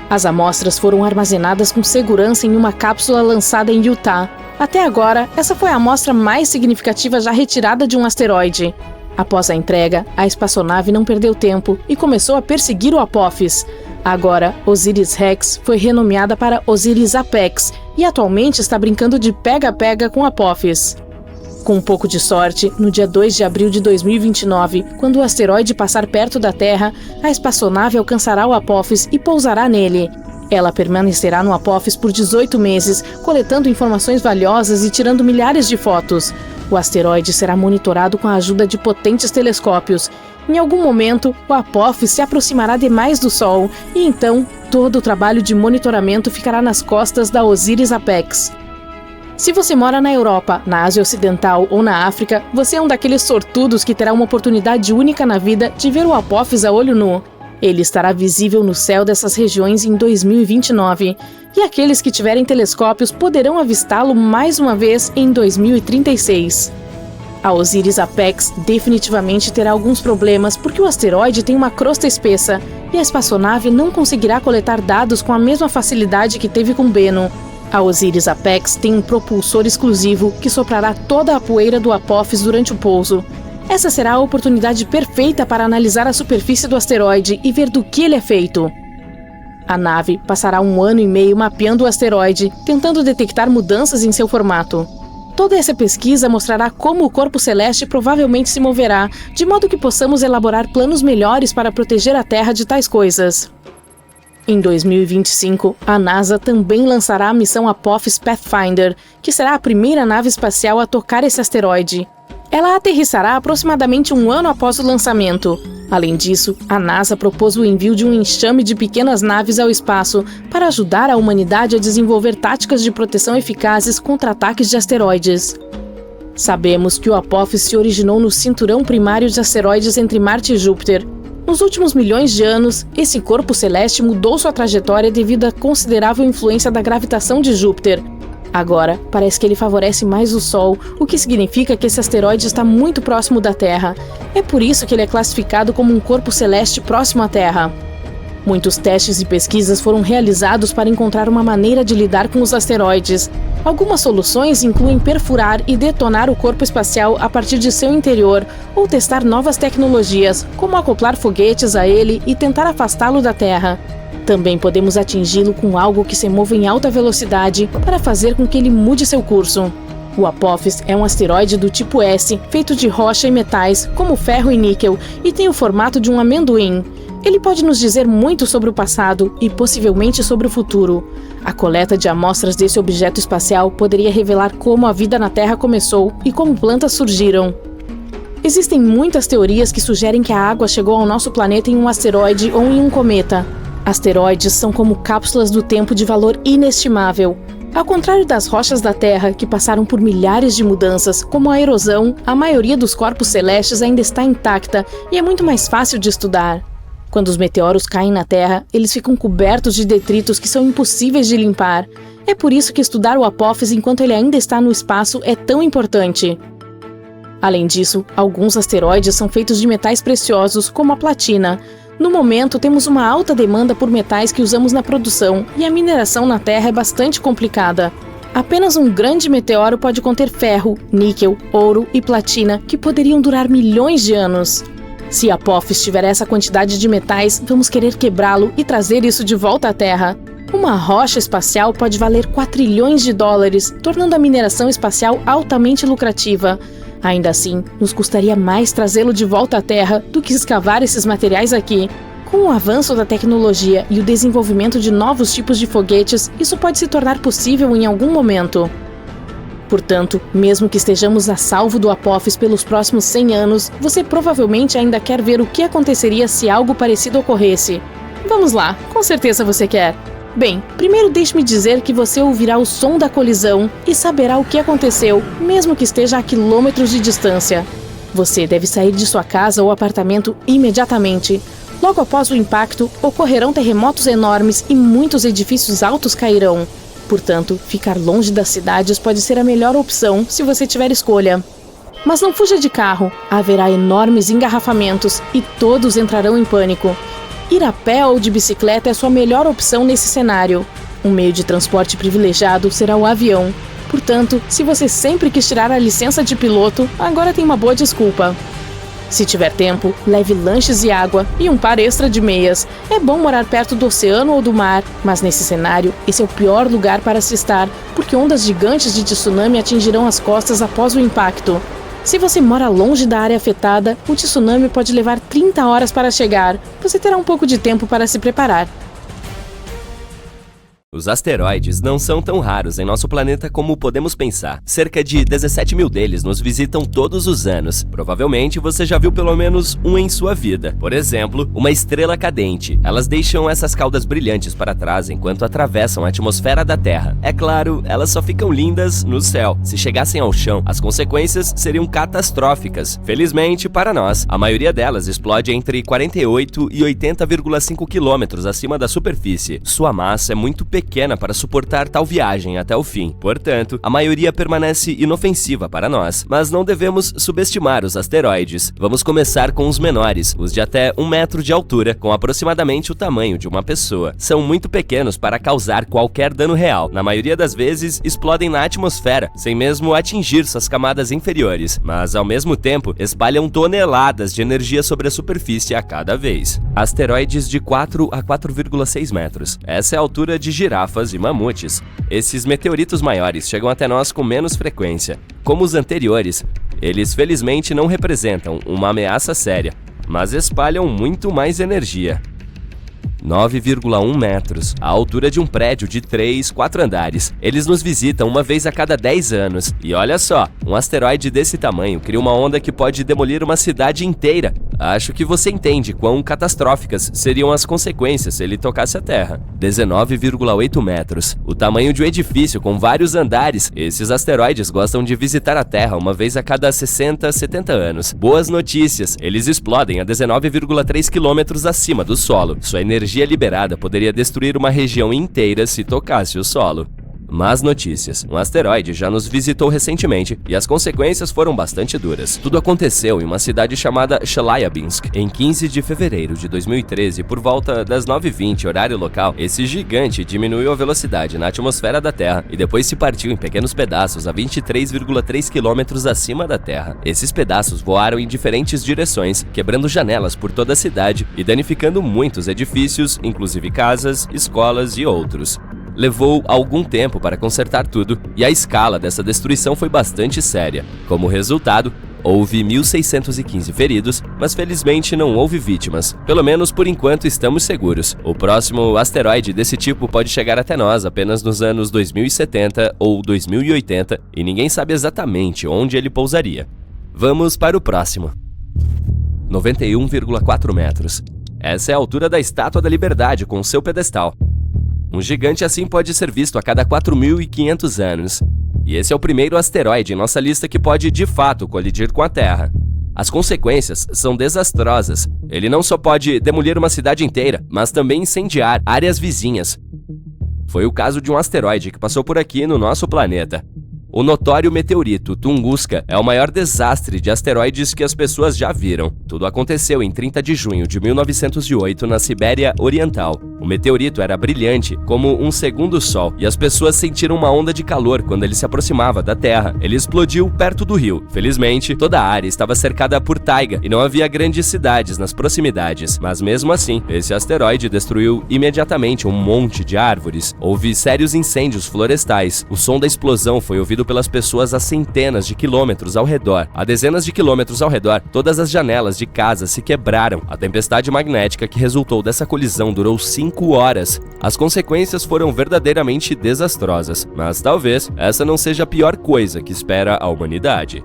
As amostras foram armazenadas com segurança em uma cápsula lançada em Utah. Até agora, essa foi a amostra mais significativa já retirada de um asteroide. Após a entrega, a espaçonave não perdeu tempo e começou a perseguir o Apophis. Agora, OSIRIS-REx foi renomeada para OSIRIS-APEX e atualmente está brincando de pega-pega com Apophis. Com um pouco de sorte, no dia 2 de abril de 2029, quando o asteroide passar perto da Terra, a espaçonave alcançará o Apophis e pousará nele. Ela permanecerá no Apophis por 18 meses, coletando informações valiosas e tirando milhares de fotos. O asteroide será monitorado com a ajuda de potentes telescópios. Em algum momento, o Apophis se aproximará demais do Sol e então todo o trabalho de monitoramento ficará nas costas da Osiris Apex. Se você mora na Europa, na Ásia Ocidental ou na África, você é um daqueles sortudos que terá uma oportunidade única na vida de ver o Apophis a olho nu. Ele estará visível no céu dessas regiões em 2029, e aqueles que tiverem telescópios poderão avistá-lo mais uma vez em 2036. A Osiris Apex definitivamente terá alguns problemas porque o asteroide tem uma crosta espessa e a espaçonave não conseguirá coletar dados com a mesma facilidade que teve com Bennu. A Osiris Apex tem um propulsor exclusivo que soprará toda a poeira do Apophis durante o pouso. Essa será a oportunidade perfeita para analisar a superfície do asteroide e ver do que ele é feito. A nave passará 1 ano e meio mapeando o asteroide, tentando detectar mudanças em seu formato. Toda essa pesquisa mostrará como o corpo celeste provavelmente se moverá, de modo que possamos elaborar planos melhores para proteger a Terra de tais coisas. Em 2025, a NASA também lançará a missão Apophis Pathfinder, que será a primeira nave espacial a tocar esse asteroide. Ela aterrissará aproximadamente 1 ano após o lançamento. Além disso, a NASA propôs o envio de um enxame de pequenas naves ao espaço para ajudar a humanidade a desenvolver táticas de proteção eficazes contra ataques de asteroides. Sabemos que o Apophis se originou no cinturão primário de asteroides entre Marte e Júpiter. Nos últimos milhões de anos, esse corpo celeste mudou sua trajetória devido à considerável influência da gravitação de Júpiter. Agora, parece que ele favorece mais o Sol, o que significa que esse asteroide está muito próximo da Terra. É por isso que ele é classificado como um corpo celeste próximo à Terra. Muitos testes e pesquisas foram realizados para encontrar uma maneira de lidar com os asteroides. Algumas soluções incluem perfurar e detonar o corpo espacial a partir de seu interior, ou testar novas tecnologias, como acoplar foguetes a ele e tentar afastá-lo da Terra. Também podemos atingi-lo com algo que se mova em alta velocidade para fazer com que ele mude seu curso. O Apophis é um asteroide do tipo S, feito de rocha e metais, como ferro e níquel, e tem o formato de um amendoim. Ele pode nos dizer muito sobre o passado e possivelmente sobre o futuro. A coleta de amostras desse objeto espacial poderia revelar como a vida na Terra começou e como plantas surgiram. Existem muitas teorias que sugerem que a água chegou ao nosso planeta em um asteroide ou em um cometa. Asteroides são como cápsulas do tempo de valor inestimável. Ao contrário das rochas da Terra, que passaram por milhares de mudanças, como a erosão, a maioria dos corpos celestes ainda está intacta e é muito mais fácil de estudar. Quando os meteoros caem na Terra, eles ficam cobertos de detritos que são impossíveis de limpar. É por isso que estudar o Apophis enquanto ele ainda está no espaço é tão importante. Além disso, alguns asteroides são feitos de metais preciosos, como a platina. No momento, temos uma alta demanda por metais que usamos na produção, e a mineração na Terra é bastante complicada. Apenas um grande meteoro pode conter ferro, níquel, ouro e platina, que poderiam durar milhões de anos. Se Apophis tiver essa quantidade de metais, vamos querer quebrá-lo e trazer isso de volta à Terra. Uma rocha espacial pode valer $4 trilhões, tornando a mineração espacial altamente lucrativa. Ainda assim, nos custaria mais trazê-lo de volta à Terra do que escavar esses materiais aqui. Com o avanço da tecnologia e o desenvolvimento de novos tipos de foguetes, isso pode se tornar possível em algum momento. Portanto, mesmo que estejamos a salvo do Apophis pelos próximos 100 anos, você provavelmente ainda quer ver o que aconteceria se algo parecido ocorresse. Vamos lá, com certeza você quer. Bem, primeiro deixe-me dizer que você ouvirá o som da colisão e saberá o que aconteceu, mesmo que esteja a quilômetros de distância. Você deve sair de sua casa ou apartamento imediatamente. Logo após o impacto, ocorrerão terremotos enormes e muitos edifícios altos cairão. Portanto, ficar longe das cidades pode ser a melhor opção se você tiver escolha. Mas não fuja de carro, haverá enormes engarrafamentos e todos entrarão em pânico. Ir a pé ou de bicicleta é sua melhor opção nesse cenário. Um meio de transporte privilegiado será o avião. Portanto, se você sempre quis tirar a licença de piloto, agora tem uma boa desculpa. Se tiver tempo, leve lanches e água e um par extra de meias. É bom morar perto do oceano ou do mar, mas nesse cenário, esse é o pior lugar para se estar, porque ondas gigantes de tsunami atingirão as costas após o impacto. Se você mora longe da área afetada, o tsunami pode levar 30 horas para chegar. Você terá um pouco de tempo para se preparar. Os asteroides não são tão raros em nosso planeta como podemos pensar. Cerca de 17 mil deles nos visitam todos os anos. Provavelmente você já viu pelo menos um em sua vida. Por exemplo, uma estrela cadente. Elas deixam essas caudas brilhantes para trás enquanto atravessam a atmosfera da Terra. É claro, elas só ficam lindas no céu. Se chegassem ao chão, as consequências seriam catastróficas. Felizmente, para nós, a maioria delas explode entre 48 e 80,5 quilômetros acima da superfície. Sua massa é muito pequena para suportar tal viagem até o fim. Portanto, a maioria permanece inofensiva para nós, mas não devemos subestimar os asteroides. Vamos começar com os menores, os de até 1 metro de altura, com aproximadamente o tamanho de uma pessoa. São muito pequenos para causar qualquer dano real. Na maioria das vezes, explodem na atmosfera, sem mesmo atingir suas camadas inferiores, mas ao mesmo tempo, espalham toneladas de energia sobre a superfície a cada vez. Asteroides de 4 a 4,6 metros. Essa é a altura de girafas e mamutes. Esses meteoritos maiores chegam até nós com menos frequência. Como os anteriores, eles felizmente não representam uma ameaça séria, mas espalham muito mais energia. 9,1 metros, a altura de um prédio de 3, 4 andares. Eles nos visitam uma vez a cada 10 anos. E olha só, um asteroide desse tamanho cria uma onda que pode demolir uma cidade inteira. Acho que você entende quão catastróficas seriam as consequências se ele tocasse a Terra. 19,8 metros, o tamanho de um edifício com vários andares. Esses asteroides gostam de visitar a Terra uma vez a cada 60, 70 anos. Boas notícias, eles explodem a 19,3 quilômetros acima do solo. Sua energia liberada poderia destruir uma região inteira se tocasse o solo. Más notícias. Um asteroide já nos visitou recentemente e as consequências foram bastante duras. Tudo aconteceu em uma cidade chamada Chelyabinsk. Em 15 de fevereiro de 2013, por volta das 9h20, horário local, esse gigante diminuiu a velocidade na atmosfera da Terra e depois se partiu em pequenos pedaços a 23,3 quilômetros acima da Terra. Esses pedaços voaram em diferentes direções, quebrando janelas por toda a cidade e danificando muitos edifícios, inclusive casas, escolas e outros. Levou algum tempo para consertar tudo e a escala dessa destruição foi bastante séria. Como resultado, houve 1.615 feridos, mas felizmente não houve vítimas. Pelo menos por enquanto estamos seguros. O próximo asteroide desse tipo pode chegar até nós apenas nos anos 2070 ou 2080 e ninguém sabe exatamente onde ele pousaria. Vamos para o próximo. 91,4 metros. Essa é a altura da Estátua da Liberdade com seu pedestal. Um gigante assim pode ser visto a cada 4.500 anos. E esse é o primeiro asteroide em nossa lista que pode, de fato, colidir com a Terra. As consequências são desastrosas. Ele não só pode demolir uma cidade inteira, mas também incendiar áreas vizinhas. Foi o caso de um asteroide que passou por aqui no nosso planeta. O notório meteorito Tunguska é o maior desastre de asteroides que as pessoas já viram. Tudo aconteceu em 30 de junho de 1908 na Sibéria Oriental. O meteorito era brilhante, como um segundo sol, e as pessoas sentiram uma onda de calor quando ele se aproximava da Terra. Ele explodiu perto do rio. Felizmente, toda a área estava cercada por taiga e não havia grandes cidades nas proximidades. Mas mesmo assim, esse asteroide destruiu imediatamente um monte de árvores. Houve sérios incêndios florestais. O som da explosão foi ouvido pelas pessoas a centenas de quilômetros ao redor. A dezenas de quilômetros ao redor, todas as janelas de casas se quebraram. A tempestade magnética que resultou dessa colisão durou 5 horas. As consequências foram verdadeiramente desastrosas, mas talvez essa não seja a pior coisa que espera a humanidade.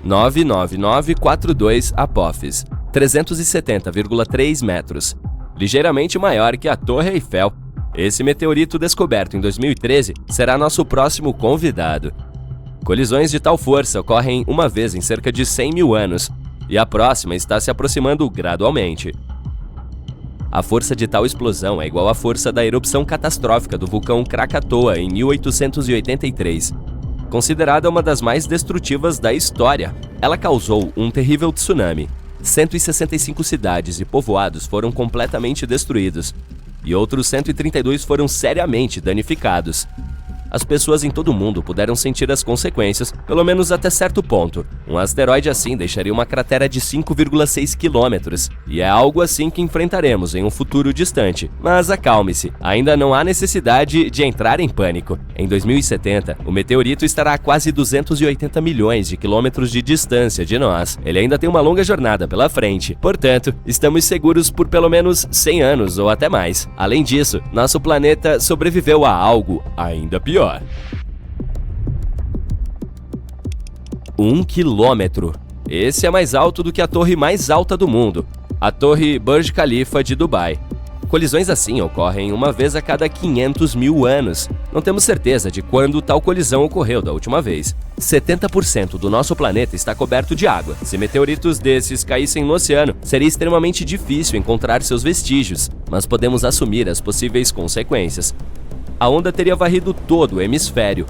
99942 Apophis, 370,3 metros. Ligeiramente maior que a Torre Eiffel. Esse meteorito descoberto em 2013 será nosso próximo convidado. Colisões de tal força ocorrem uma vez em cerca de 100 mil anos, e a próxima está se aproximando gradualmente. A força de tal explosão é igual à força da erupção catastrófica do vulcão Krakatoa em 1883. Considerada uma das mais destrutivas da história, ela causou um terrível tsunami. 165 cidades e povoados foram completamente destruídos, e outros 132 foram seriamente danificados. as pessoas em todo o mundo puderam sentir as consequências, pelo menos até certo ponto. Um asteroide assim deixaria uma cratera de 5,6 quilômetros, e é algo assim que enfrentaremos em um futuro distante. Mas acalme-se, ainda não há necessidade de entrar em pânico. Em 2070, o meteorito estará a quase 280 milhões de quilômetros de distância de nós. Ele ainda tem uma longa jornada pela frente, portanto, estamos seguros por pelo menos 100 anos ou até mais. Além disso, nosso planeta sobreviveu a algo ainda pior. 1 quilômetro. Esse é mais alto do que a torre mais alta do mundo, a Torre Burj Khalifa de Dubai. Colisões assim ocorrem uma vez a cada 500 mil anos. Não temos certeza de quando tal colisão ocorreu da última vez. 70% do nosso planeta está coberto de água. Se meteoritos desses caíssem no oceano, seria extremamente difícil encontrar seus vestígios, mas podemos assumir as possíveis consequências. A onda teria varrido todo o hemisfério.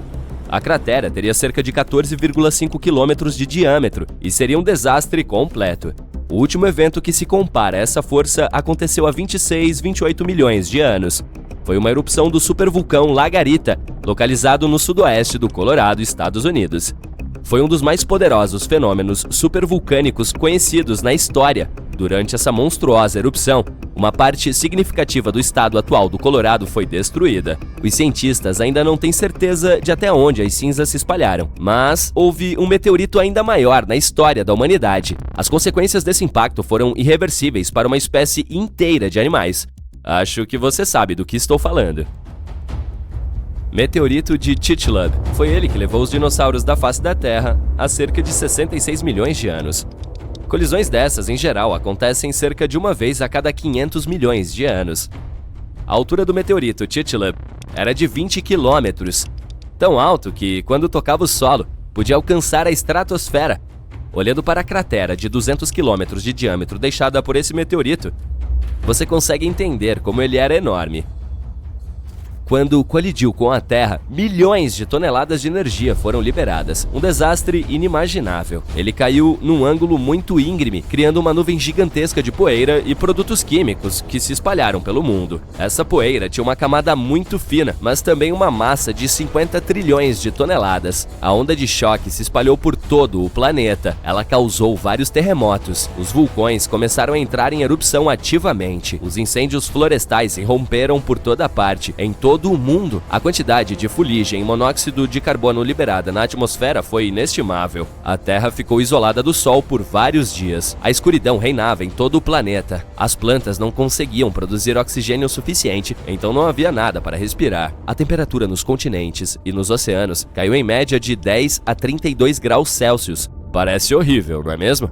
A cratera teria cerca de 14,5 quilômetros de diâmetro e seria um desastre completo. O último evento que se compara a essa força aconteceu há 28 milhões de anos. Foi uma erupção do supervulcão Lagarita, localizado no sudoeste do Colorado, Estados Unidos. Foi um dos mais poderosos fenômenos supervulcânicos conhecidos na história. Durante essa monstruosa erupção, uma parte significativa do estado atual do Colorado foi destruída. Os cientistas ainda não têm certeza de até onde as cinzas se espalharam, mas houve um meteorito ainda maior na história da humanidade. As consequências desse impacto foram irreversíveis para uma espécie inteira de animais. Acho que você sabe do que estou falando. Meteorito de Chicxulub. Foi ele que levou os dinossauros da face da Terra há cerca de 66 milhões de anos. Colisões dessas, em geral, acontecem cerca de uma vez a cada 500 milhões de anos. A altura do meteorito Chicxulub era de 20 quilômetros, tão alto que, quando tocava o solo, podia alcançar a estratosfera. Olhando para a cratera de 200 quilômetros de diâmetro deixada por esse meteorito, você consegue entender como ele era enorme. Quando colidiu com a Terra, milhões de toneladas de energia foram liberadas. Um desastre inimaginável. Ele caiu num ângulo muito íngreme, criando uma nuvem gigantesca de poeira e produtos químicos que se espalharam pelo mundo. Essa poeira tinha uma camada muito fina, mas também uma massa de 50 trilhões de toneladas. A onda de choque se espalhou por todo o planeta. Ela causou vários terremotos. Os vulcões começaram a entrar em erupção ativamente. Os incêndios florestais irromperam por toda parte, em todo o mundo. A quantidade de fuligem e monóxido de carbono liberada na atmosfera foi inestimável. A Terra ficou isolada do Sol por vários dias. A escuridão reinava em todo o planeta. As plantas não conseguiam produzir oxigênio suficiente, então não havia nada para respirar. A temperatura nos continentes e nos oceanos caiu em média de 10 a 32 graus Celsius. Parece horrível, não é mesmo?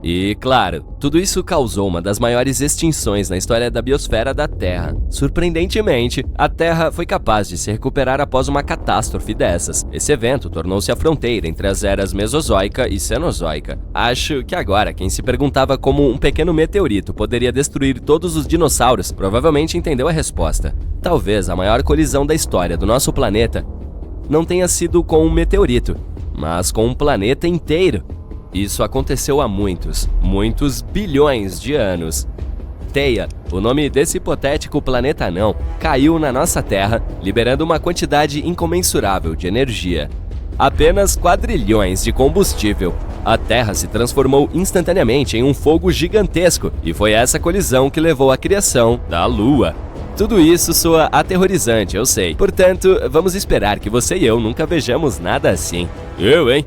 E, claro, tudo isso causou uma das maiores extinções na história da biosfera da Terra. Surpreendentemente, a Terra foi capaz de se recuperar após uma catástrofe dessas. Esse evento tornou-se a fronteira entre as eras Mesozoica e Cenozoica. Acho que agora quem se perguntava como um pequeno meteorito poderia destruir todos os dinossauros provavelmente entendeu a resposta. Talvez a maior colisão da história do nosso planeta não tenha sido com um meteorito, mas com um planeta inteiro. Isso aconteceu há muitos bilhões de anos. Theia, o nome desse hipotético planeta anão, caiu na nossa Terra, liberando uma quantidade incomensurável de energia. Apenas quadrilhões de combustível. A Terra se transformou instantaneamente em um fogo gigantesco, e foi essa colisão que levou à criação da Lua. Tudo isso soa aterrorizante, eu sei. Portanto, vamos esperar que você e eu nunca vejamos nada assim. Eu, hein?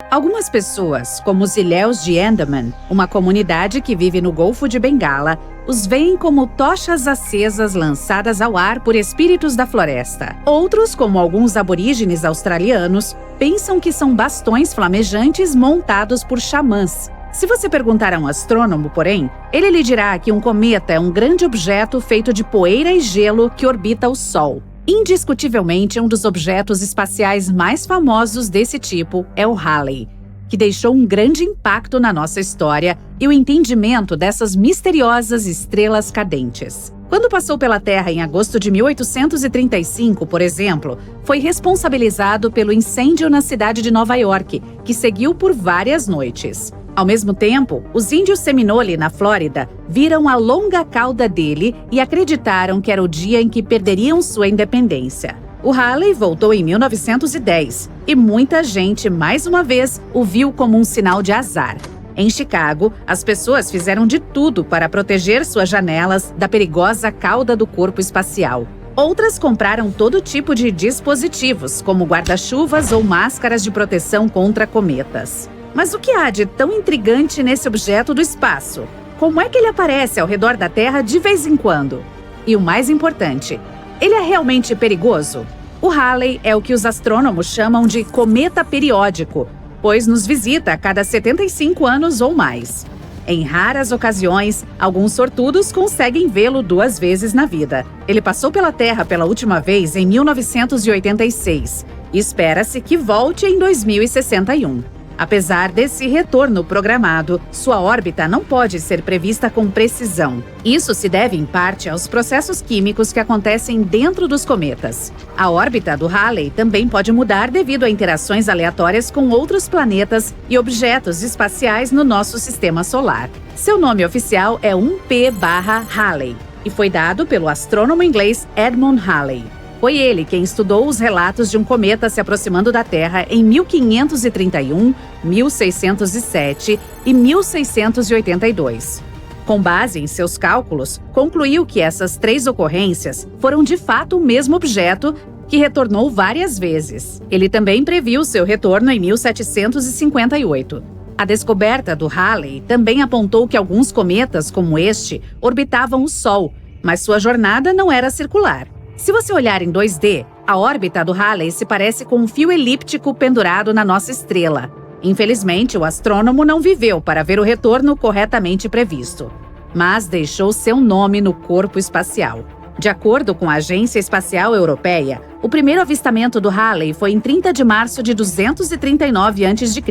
Algumas pessoas, como os ilhéus de Andaman, uma comunidade que vive no Golfo de Bengala, os veem como tochas acesas lançadas ao ar por espíritos da floresta. Outros, como alguns aborígenes australianos, pensam que são bastões flamejantes montados por xamãs. Se você perguntar a um astrônomo, porém, ele lhe dirá que um cometa é um grande objeto feito de poeira e gelo que orbita o Sol. Indiscutivelmente, um dos objetos espaciais mais famosos desse tipo é o Halley, que deixou um grande impacto na nossa história e o entendimento dessas misteriosas estrelas cadentes. Quando passou pela Terra em agosto de 1835, por exemplo, foi responsabilizado pelo incêndio na cidade de Nova York, que seguiu por várias noites. Ao mesmo tempo, os índios Seminole, na Flórida, viram a longa cauda dele e acreditaram que era o dia em que perderiam sua independência. O Halley voltou em 1910 e muita gente, mais uma vez, o viu como um sinal de azar. Em Chicago, as pessoas fizeram de tudo para proteger suas janelas da perigosa cauda do corpo espacial. Outras compraram todo tipo de dispositivos, como guarda-chuvas ou máscaras de proteção contra cometas. Mas o que há de tão intrigante nesse objeto do espaço? Como é que ele aparece ao redor da Terra de vez em quando? E o mais importante, ele é realmente perigoso? O Halley é o que os astrônomos chamam de cometa periódico, pois nos visita a cada 75 anos ou mais. Em raras ocasiões, alguns sortudos conseguem vê-lo 2 vezes na vida. Ele passou pela Terra pela última vez em 1986 e espera-se que volte em 2061. Apesar desse retorno programado, sua órbita não pode ser prevista com precisão. Isso se deve, em parte, aos processos químicos que acontecem dentro dos cometas. A órbita do Halley também pode mudar devido a interações aleatórias com outros planetas e objetos espaciais no nosso sistema solar. Seu nome oficial é 1P/Halley e foi dado pelo astrônomo inglês Edmund Halley. Foi ele quem estudou os relatos de um cometa se aproximando da Terra em 1531, 1607 e 1682. Com base em seus cálculos, concluiu que essas 3 ocorrências foram de fato o mesmo objeto que retornou várias vezes. Ele também previu seu retorno em 1758. A descoberta do Halley também apontou que alguns cometas, como este, orbitavam o Sol, mas sua jornada não era circular. Se você olhar em 2D, a órbita do Halley se parece com um fio elíptico pendurado na nossa estrela. Infelizmente, o astrônomo não viveu para ver o retorno corretamente previsto, mas deixou seu nome no corpo espacial. De acordo com a Agência Espacial Europeia, o primeiro avistamento do Halley foi em 30 de março de 239 a.C.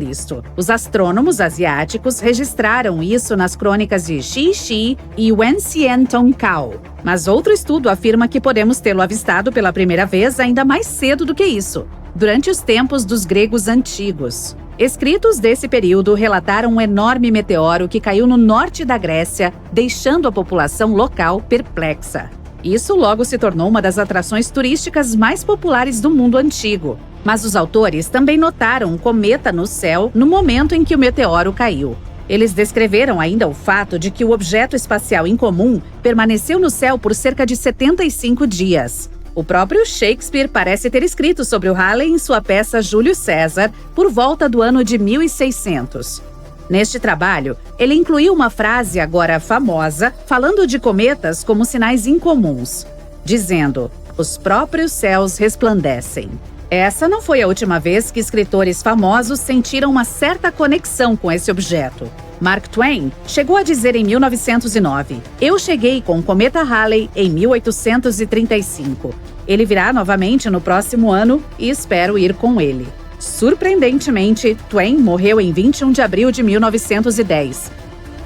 Os astrônomos asiáticos registraram isso nas crônicas de Shi Shi e Wen Xian Tong Cao. Mas outro estudo afirma que podemos tê-lo avistado pela primeira vez ainda mais cedo do que isso, durante os tempos dos gregos antigos. Escritos desse período relataram um enorme meteoro que caiu no norte da Grécia, deixando a população local perplexa. Isso logo se tornou uma das atrações turísticas mais populares do mundo antigo. Mas os autores também notaram um cometa no céu no momento em que o meteoro caiu. Eles descreveram ainda o fato de que o objeto espacial incomum permaneceu no céu por cerca de 75 dias. O próprio Shakespeare parece ter escrito sobre o Halley em sua peça Júlio César por volta do ano de 1600. Neste trabalho, ele incluiu uma frase agora famosa, falando de cometas como sinais incomuns, dizendo: "Os próprios céus resplandecem". Essa não foi a última vez que escritores famosos sentiram uma certa conexão com esse objeto. Mark Twain chegou a dizer em 1909: "Eu cheguei com o cometa Halley em 1835. Ele virá novamente no próximo ano e espero ir com ele". Surpreendentemente, Twain morreu em 21 de abril de 1910,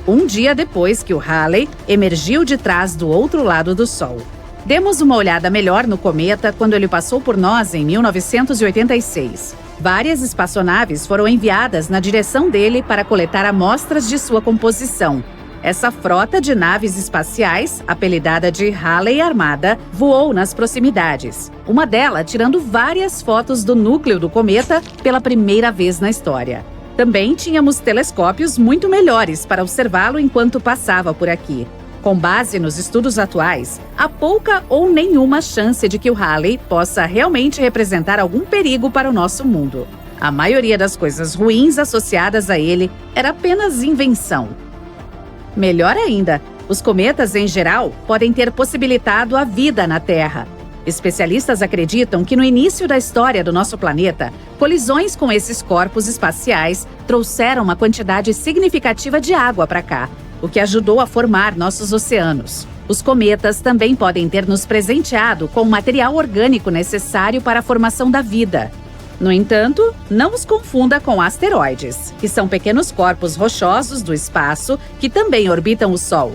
um dia depois que o Halley emergiu de trás do outro lado do Sol. Demos uma olhada melhor no cometa quando ele passou por nós em 1986. Várias espaçonaves foram enviadas na direção dele para coletar amostras de sua composição. Essa frota de naves espaciais, apelidada de Halley Armada, voou nas proximidades, uma delas tirando várias fotos do núcleo do cometa pela primeira vez na história. Também tínhamos telescópios muito melhores para observá-lo enquanto passava por aqui. Com base nos estudos atuais, há pouca ou nenhuma chance de que o Halley possa realmente representar algum perigo para o nosso mundo. A maioria das coisas ruins associadas a ele era apenas invenção. Melhor ainda, os cometas em geral podem ter possibilitado a vida na Terra. Especialistas acreditam que no início da história do nosso planeta, colisões com esses corpos espaciais trouxeram uma quantidade significativa de água para cá, o que ajudou a formar nossos oceanos. Os cometas também podem ter nos presenteado com o material orgânico necessário para a formação da vida. No entanto, não os confunda com asteroides, que são pequenos corpos rochosos do espaço que também orbitam o Sol.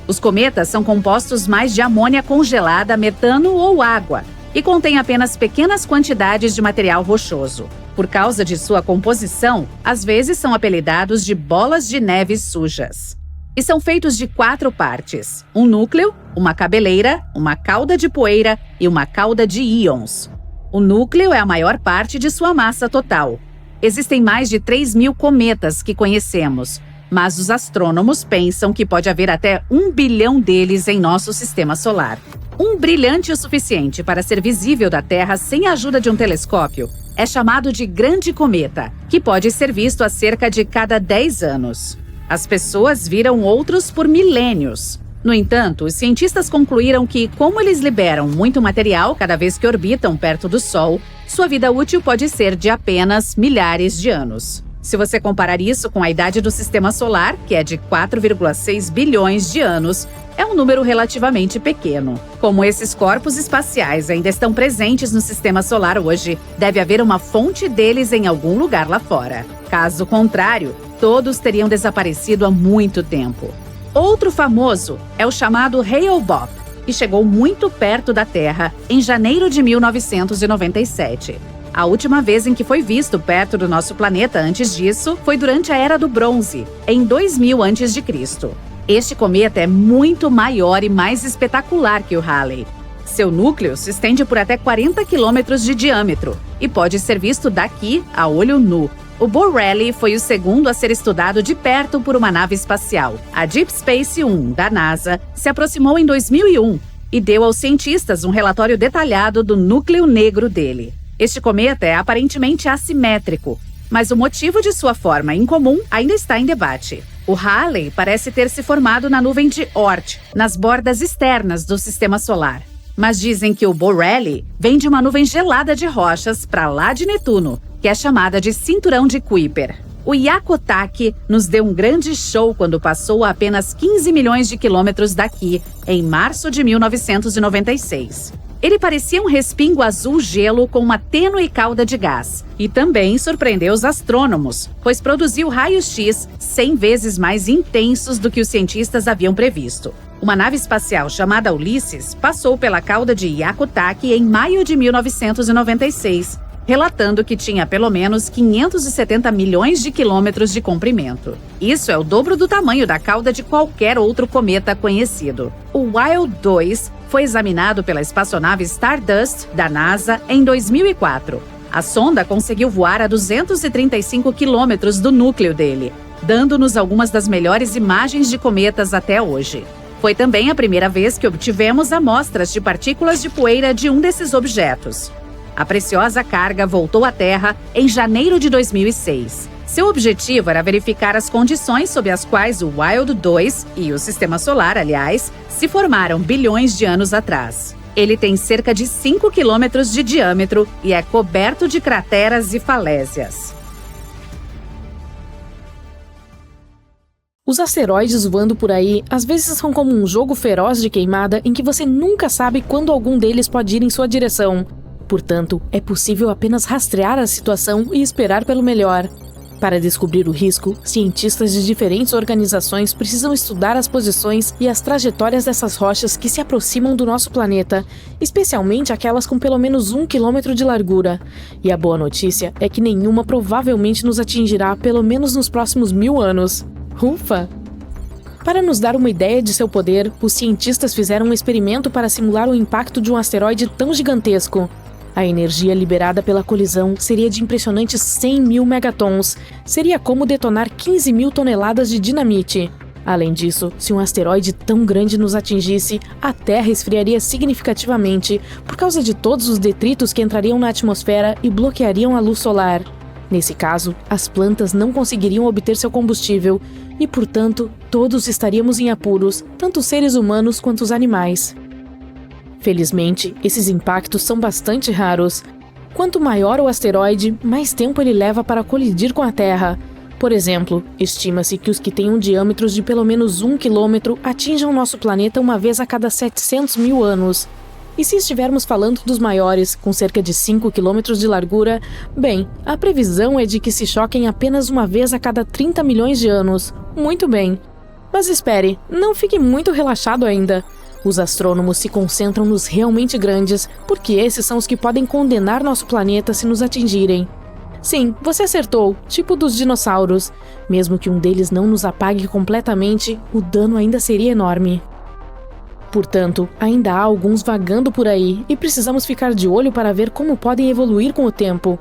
Os cometas são compostos mais de amônia congelada, metano ou água, e contêm apenas pequenas quantidades de material rochoso. Por causa de sua composição, às vezes são apelidados de bolas de neve sujas. E são feitos de 4 partes: um núcleo, uma cabeleira, uma cauda de poeira e uma cauda de íons. O núcleo é a maior parte de sua massa total. Existem mais de 3.000 cometas que conhecemos, mas os astrônomos pensam que pode haver até 1 bilhão deles em nosso sistema solar. Um brilhante o suficiente para ser visível da Terra sem a ajuda de um telescópio é chamado de Grande Cometa, que pode ser visto a cerca de cada 10 anos. As pessoas viram outros por milênios. No entanto, os cientistas concluíram que, como eles liberam muito material cada vez que orbitam perto do Sol, sua vida útil pode ser de apenas milhares de anos. Se você comparar isso com a idade do Sistema Solar, que é de 4,6 bilhões de anos, é um número relativamente pequeno. Como esses corpos espaciais ainda estão presentes no Sistema Solar hoje, deve haver uma fonte deles em algum lugar lá fora. Caso contrário, todos teriam desaparecido há muito tempo. Outro famoso é o chamado Hale-Bopp, que chegou muito perto da Terra em janeiro de 1997. A última vez em que foi visto perto do nosso planeta antes disso foi durante a Era do Bronze, em 2000 a.C. Este cometa é muito maior e mais espetacular que o Halley. Seu núcleo se estende por até 40 quilômetros de diâmetro e pode ser visto daqui a olho nu. O Borrelly foi o segundo a ser estudado de perto por uma nave espacial. A Deep Space 1, da NASA, se aproximou em 2001 e deu aos cientistas um relatório detalhado do núcleo negro dele. Este cometa é aparentemente assimétrico, mas o motivo de sua forma incomum ainda está em debate. O Halley parece ter se formado na nuvem de Oort, nas bordas externas do Sistema Solar. Mas dizem que o Borrelly vem de uma nuvem gelada de rochas para lá de Netuno, que é chamada de Cinturão de Kuiper. O Hyakutake nos deu um grande show quando passou a apenas 15 milhões de quilômetros daqui, em março de 1996. Ele parecia um respingo azul gelo com uma tênue cauda de gás. E também surpreendeu os astrônomos, pois produziu raios-x 100 vezes mais intensos do que os cientistas haviam previsto. Uma nave espacial chamada Ulysses passou pela cauda de Hyakutake em maio de 1996, relatando que tinha pelo menos 570 milhões de quilômetros de comprimento. Isso é o dobro do tamanho da cauda de qualquer outro cometa conhecido. O Wild 2 foi examinado pela espaçonave Stardust, da NASA, em 2004. A sonda conseguiu voar a 235 quilômetros do núcleo dele, dando-nos algumas das melhores imagens de cometas até hoje. Foi também a primeira vez que obtivemos amostras de partículas de poeira de um desses objetos. A preciosa carga voltou à Terra em janeiro de 2006. Seu objetivo era verificar as condições sob as quais o Wild 2 e o Sistema Solar, aliás, se formaram bilhões de anos atrás. Ele tem cerca de 5 quilômetros de diâmetro e é coberto de crateras e falésias. Os asteroides voando por aí às vezes são como um jogo feroz de queimada em que você nunca sabe quando algum deles pode ir em sua direção. Portanto, é possível apenas rastrear a situação e esperar pelo melhor. Para descobrir o risco, cientistas de diferentes organizações precisam estudar as posições e as trajetórias dessas rochas que se aproximam do nosso planeta, especialmente aquelas com pelo menos 1 quilômetro de largura. E a boa notícia é que nenhuma provavelmente nos atingirá pelo menos nos próximos 1000 anos. Ufa! Para nos dar uma ideia de seu poder, os cientistas fizeram um experimento para simular o impacto de um asteroide tão gigantesco. A energia liberada pela colisão seria de impressionantes 100 mil megatons. Seria como detonar 15 mil toneladas de dinamite. Além disso, se um asteroide tão grande nos atingisse, a Terra esfriaria significativamente por causa de todos os detritos que entrariam na atmosfera e bloqueariam a luz solar. Nesse caso, as plantas não conseguiriam obter seu combustível e, portanto, todos estaríamos em apuros, tanto os seres humanos quanto os animais. Felizmente, esses impactos são bastante raros. Quanto maior o asteroide, mais tempo ele leva para colidir com a Terra. Por exemplo, estima-se que os que tenham diâmetros de pelo menos 1 quilômetro atinjam nosso planeta uma vez a cada 700 mil anos. E se estivermos falando dos maiores, com cerca de 5 quilômetros de largura, bem, a previsão é de que se choquem apenas uma vez a cada 30 milhões de anos. Muito bem. Mas espere, não fique muito relaxado ainda. Os astrônomos se concentram nos realmente grandes, porque esses são os que podem condenar nosso planeta se nos atingirem. Sim, você acertou, tipo dos dinossauros. Mesmo que um deles não nos apague completamente, o dano ainda seria enorme. Portanto, ainda há alguns vagando por aí e precisamos ficar de olho para ver como podem evoluir com o tempo.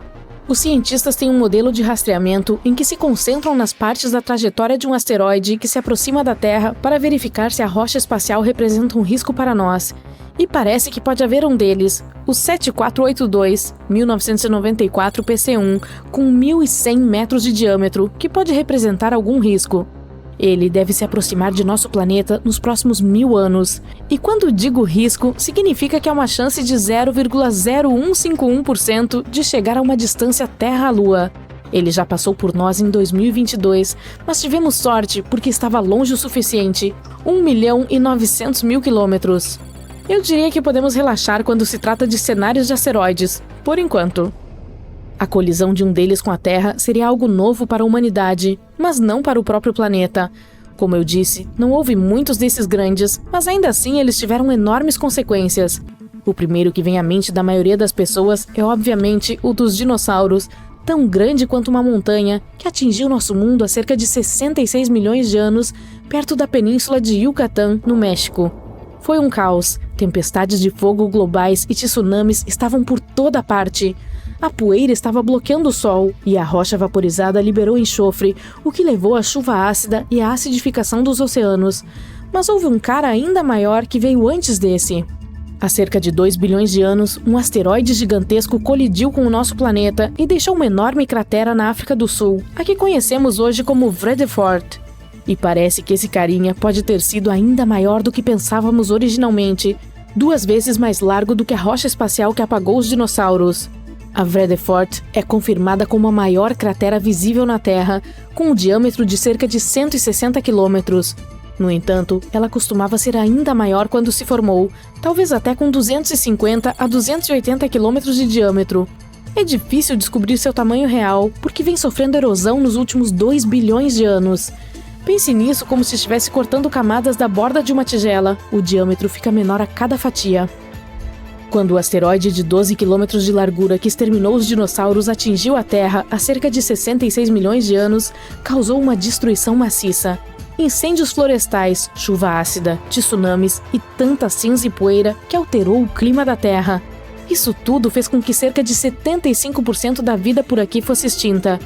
Os cientistas têm um modelo de rastreamento em que se concentram nas partes da trajetória de um asteroide que se aproxima da Terra para verificar se a rocha espacial representa um risco para nós. E parece que pode haver um deles, o 7482, 1994 PC1, com 1.100 metros de diâmetro, que pode representar algum risco. Ele deve se aproximar de nosso planeta nos próximos 1000 anos. E quando digo risco, significa que há uma chance de 0,0151% de chegar a uma distância Terra-Lua. Ele já passou por nós em 2022, mas tivemos sorte porque estava longe o suficiente, 1.900.000 quilômetros. Eu diria que podemos relaxar quando se trata de cenários de asteroides, por enquanto. A colisão de um deles com a Terra seria algo novo para a humanidade, mas não para o próprio planeta. Como eu disse, não houve muitos desses grandes, mas ainda assim eles tiveram enormes consequências. O primeiro que vem à mente da maioria das pessoas é obviamente o dos dinossauros, tão grande quanto uma montanha, que atingiu nosso mundo há cerca de 66 milhões de anos, perto da península de Yucatán, no México. Foi um caos. Tempestades de fogo globais e tsunamis estavam por toda parte. A poeira estava bloqueando o sol e a rocha vaporizada liberou enxofre, o que levou à chuva ácida e à acidificação dos oceanos. Mas houve um cara ainda maior que veio antes desse. Há cerca de 2 bilhões de anos, um asteroide gigantesco colidiu com o nosso planeta e deixou uma enorme cratera na África do Sul, a que conhecemos hoje como Vredefort. E parece que esse carinha pode ter sido ainda maior do que pensávamos originalmente, 2 vezes mais largo do que a rocha espacial que apagou os dinossauros. A Vredefort é confirmada como a maior cratera visível na Terra, com um diâmetro de cerca de 160 quilômetros. No entanto, ela costumava ser ainda maior quando se formou, talvez até com 250 a 280 quilômetros de diâmetro. É difícil descobrir seu tamanho real, porque vem sofrendo erosão nos últimos 2 bilhões de anos. Pense nisso como se estivesse cortando camadas da borda de uma tigela. O diâmetro fica menor a cada fatia. Quando o asteroide de 12 quilômetros de largura que exterminou os dinossauros atingiu a Terra há cerca de 66 milhões de anos, causou uma destruição maciça. Incêndios florestais, chuva ácida, tsunamis e tanta cinza e poeira que alterou o clima da Terra. Isso tudo fez com que cerca de 75% da vida por aqui fosse extinta.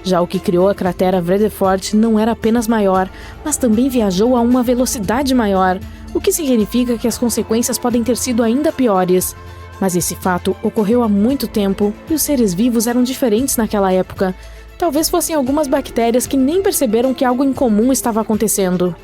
Já o que criou a cratera Vredefort não era apenas maior, mas também viajou a uma velocidade maior, o que significa que as consequências podem ter sido ainda piores. Mas esse fato ocorreu há muito tempo e os seres vivos eram diferentes naquela época. Talvez fossem algumas bactérias que nem perceberam que algo incomum estava acontecendo.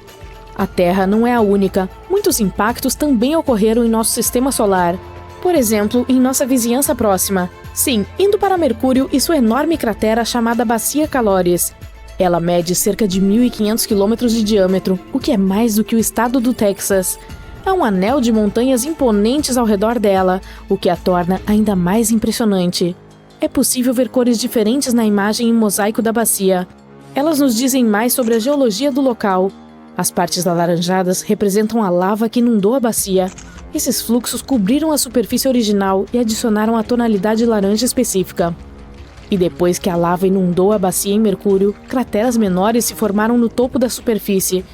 A Terra não é a única. Muitos impactos também ocorreram em nosso sistema solar. Por exemplo, em nossa vizinhança próxima. Sim, indo para Mercúrio e sua enorme cratera chamada Bacia Caloris. Ela mede cerca de 1.500 quilômetros de diâmetro, o que é mais do que o estado do Texas. Há um anel de montanhas imponentes ao redor dela, o que a torna ainda mais impressionante. É possível ver cores diferentes na imagem em mosaico da bacia. Elas nos dizem mais sobre a geologia do local. As partes alaranjadas representam a lava que inundou a bacia. Esses fluxos cobriram a superfície original e adicionaram a tonalidade laranja específica. E depois que a lava inundou a bacia em Mercúrio, crateras menores se formaram no topo da superfície.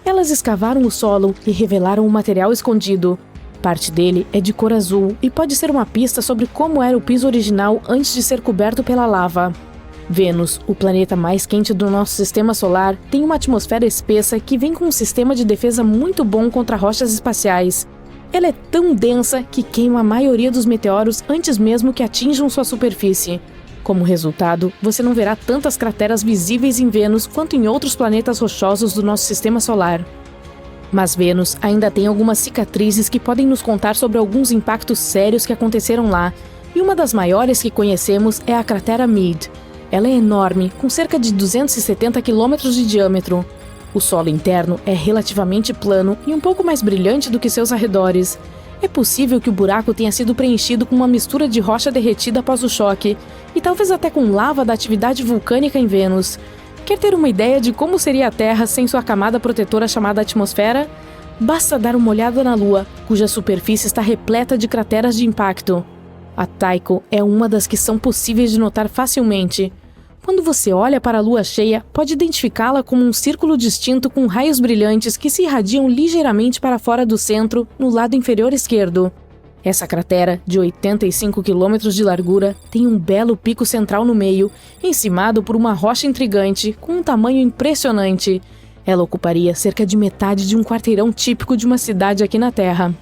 Elas escavaram o solo e revelaram um material escondido. Parte dele é de cor azul e pode ser uma pista sobre como era o piso original antes de ser coberto pela lava. Vênus, o planeta mais quente do nosso sistema solar, tem uma atmosfera espessa que vem com um sistema de defesa muito bom contra rochas espaciais. Ela é tão densa que queima a maioria dos meteoros antes mesmo que atinjam sua superfície. Como resultado, você não verá tantas crateras visíveis em Vênus quanto em outros planetas rochosos do nosso sistema solar. Mas Vênus ainda tem algumas cicatrizes que podem nos contar sobre alguns impactos sérios que aconteceram lá, e uma das maiores que conhecemos é a cratera Meade. Ela é enorme, com cerca de 270 quilômetros de diâmetro. O solo interno é relativamente plano e um pouco mais brilhante do que seus arredores. É possível que o buraco tenha sido preenchido com uma mistura de rocha derretida após o choque, e talvez até com lava da atividade vulcânica em Vênus. Quer ter uma ideia de como seria a Terra sem sua camada protetora chamada atmosfera? Basta dar uma olhada na Lua, cuja superfície está repleta de crateras de impacto. A Tycho é uma das que são possíveis de notar facilmente. Quando você olha para a lua cheia, pode identificá-la como um círculo distinto com raios brilhantes que se irradiam ligeiramente para fora do centro, no lado inferior esquerdo. Essa cratera, de 85 quilômetros de largura, tem um belo pico central no meio, encimado por uma rocha intrigante, com um tamanho impressionante. Ela ocuparia cerca de metade de um quarteirão típico de uma cidade aqui na Terra.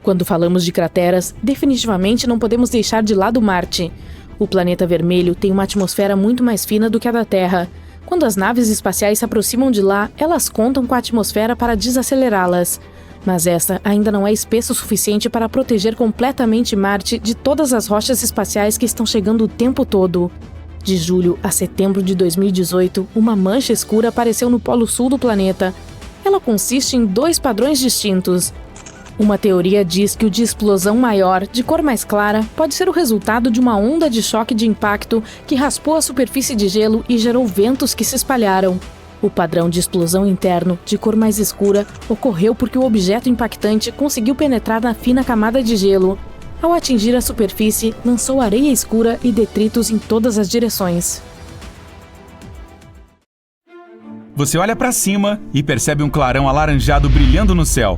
Quando falamos de crateras, definitivamente não podemos deixar de lado Marte. O planeta vermelho tem uma atmosfera muito mais fina do que a da Terra. Quando as naves espaciais se aproximam de lá, elas contam com a atmosfera para desacelerá-las. Mas essa ainda não é espessa o suficiente para proteger completamente Marte de todas as rochas espaciais que estão chegando o tempo todo. De julho a setembro de 2018, uma mancha escura apareceu no polo sul do planeta. Ela consiste em 2 padrões distintos. Uma teoria diz que o de explosão maior, de cor mais clara, pode ser o resultado de uma onda de choque de impacto que raspou a superfície de gelo e gerou ventos que se espalharam. O padrão de explosão interno, de cor mais escura, ocorreu porque o objeto impactante conseguiu penetrar na fina camada de gelo. Ao atingir a superfície, lançou areia escura e detritos em todas as direções. Você olha para cima e percebe um clarão alaranjado brilhando no céu.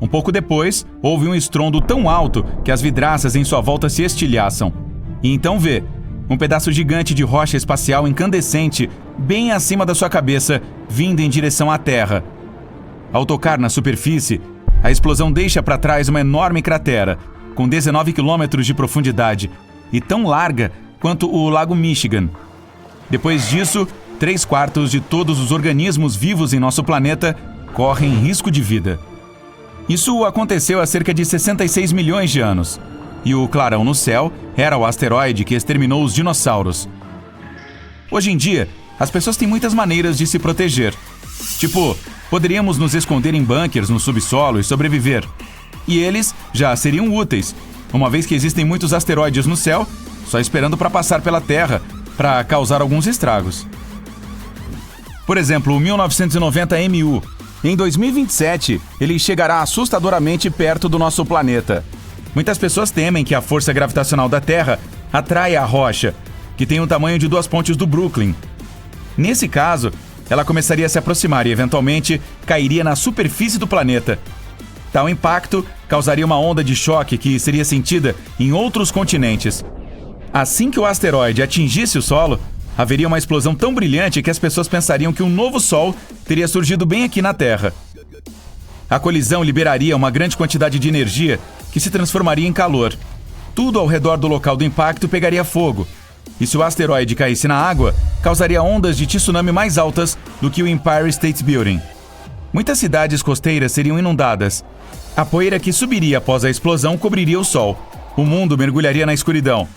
Um pouco depois, houve um estrondo tão alto que as vidraças em sua volta se estilhaçam. E então vê um pedaço gigante de rocha espacial incandescente bem acima da sua cabeça, vindo em direção à Terra. Ao tocar na superfície, a explosão deixa para trás uma enorme cratera, com 19 quilômetros de profundidade e tão larga quanto o Lago Michigan. Depois disso, 3/4 de todos os organismos vivos em nosso planeta correm risco de vida. Isso aconteceu há cerca de 66 milhões de anos. E o clarão no céu era o asteroide que exterminou os dinossauros. Hoje em dia, as pessoas têm muitas maneiras de se proteger. Tipo, poderíamos nos esconder em bunkers no subsolo e sobreviver. E eles já seriam úteis, uma vez que existem muitos asteroides no céu, só esperando para passar pela Terra, para causar alguns estragos. Por exemplo, o 1990 MU. Em 2027, ele chegará assustadoramente perto do nosso planeta. Muitas pessoas temem que a força gravitacional da Terra atraia a rocha, que tem o tamanho de 2 pontes do Brooklyn. Nesse caso, ela começaria a se aproximar e, eventualmente, cairia na superfície do planeta. Tal impacto causaria uma onda de choque que seria sentida em outros continentes. Assim que o asteroide atingisse o solo, haveria uma explosão tão brilhante que as pessoas pensariam que um novo Sol teria surgido bem aqui na Terra. A colisão liberaria uma grande quantidade de energia que se transformaria em calor. Tudo ao redor do local do impacto pegaria fogo. E se o asteroide caísse na água, causaria ondas de tsunami mais altas do que o Empire State Building. Muitas cidades costeiras seriam inundadas. A poeira que subiria após a explosão cobriria o Sol. O mundo mergulharia na escuridão.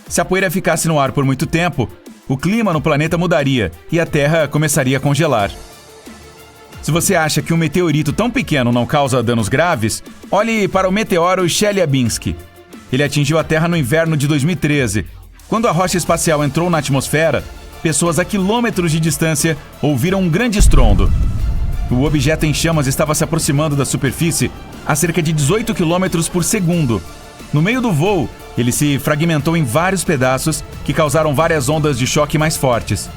Se a poeira ficasse no ar por muito tempo, o clima no planeta mudaria e a Terra começaria a congelar. Se você acha que um meteorito tão pequeno não causa danos graves, olhe para o meteoro Chelyabinsk. Ele atingiu a Terra no inverno de 2013. Quando a rocha espacial entrou na atmosfera, pessoas a quilômetros de distância ouviram um grande estrondo. O objeto em chamas estava se aproximando da superfície a cerca de 18 km por segundo. No meio do voo, ele se fragmentou em vários pedaços que causaram várias ondas de choque mais fortes.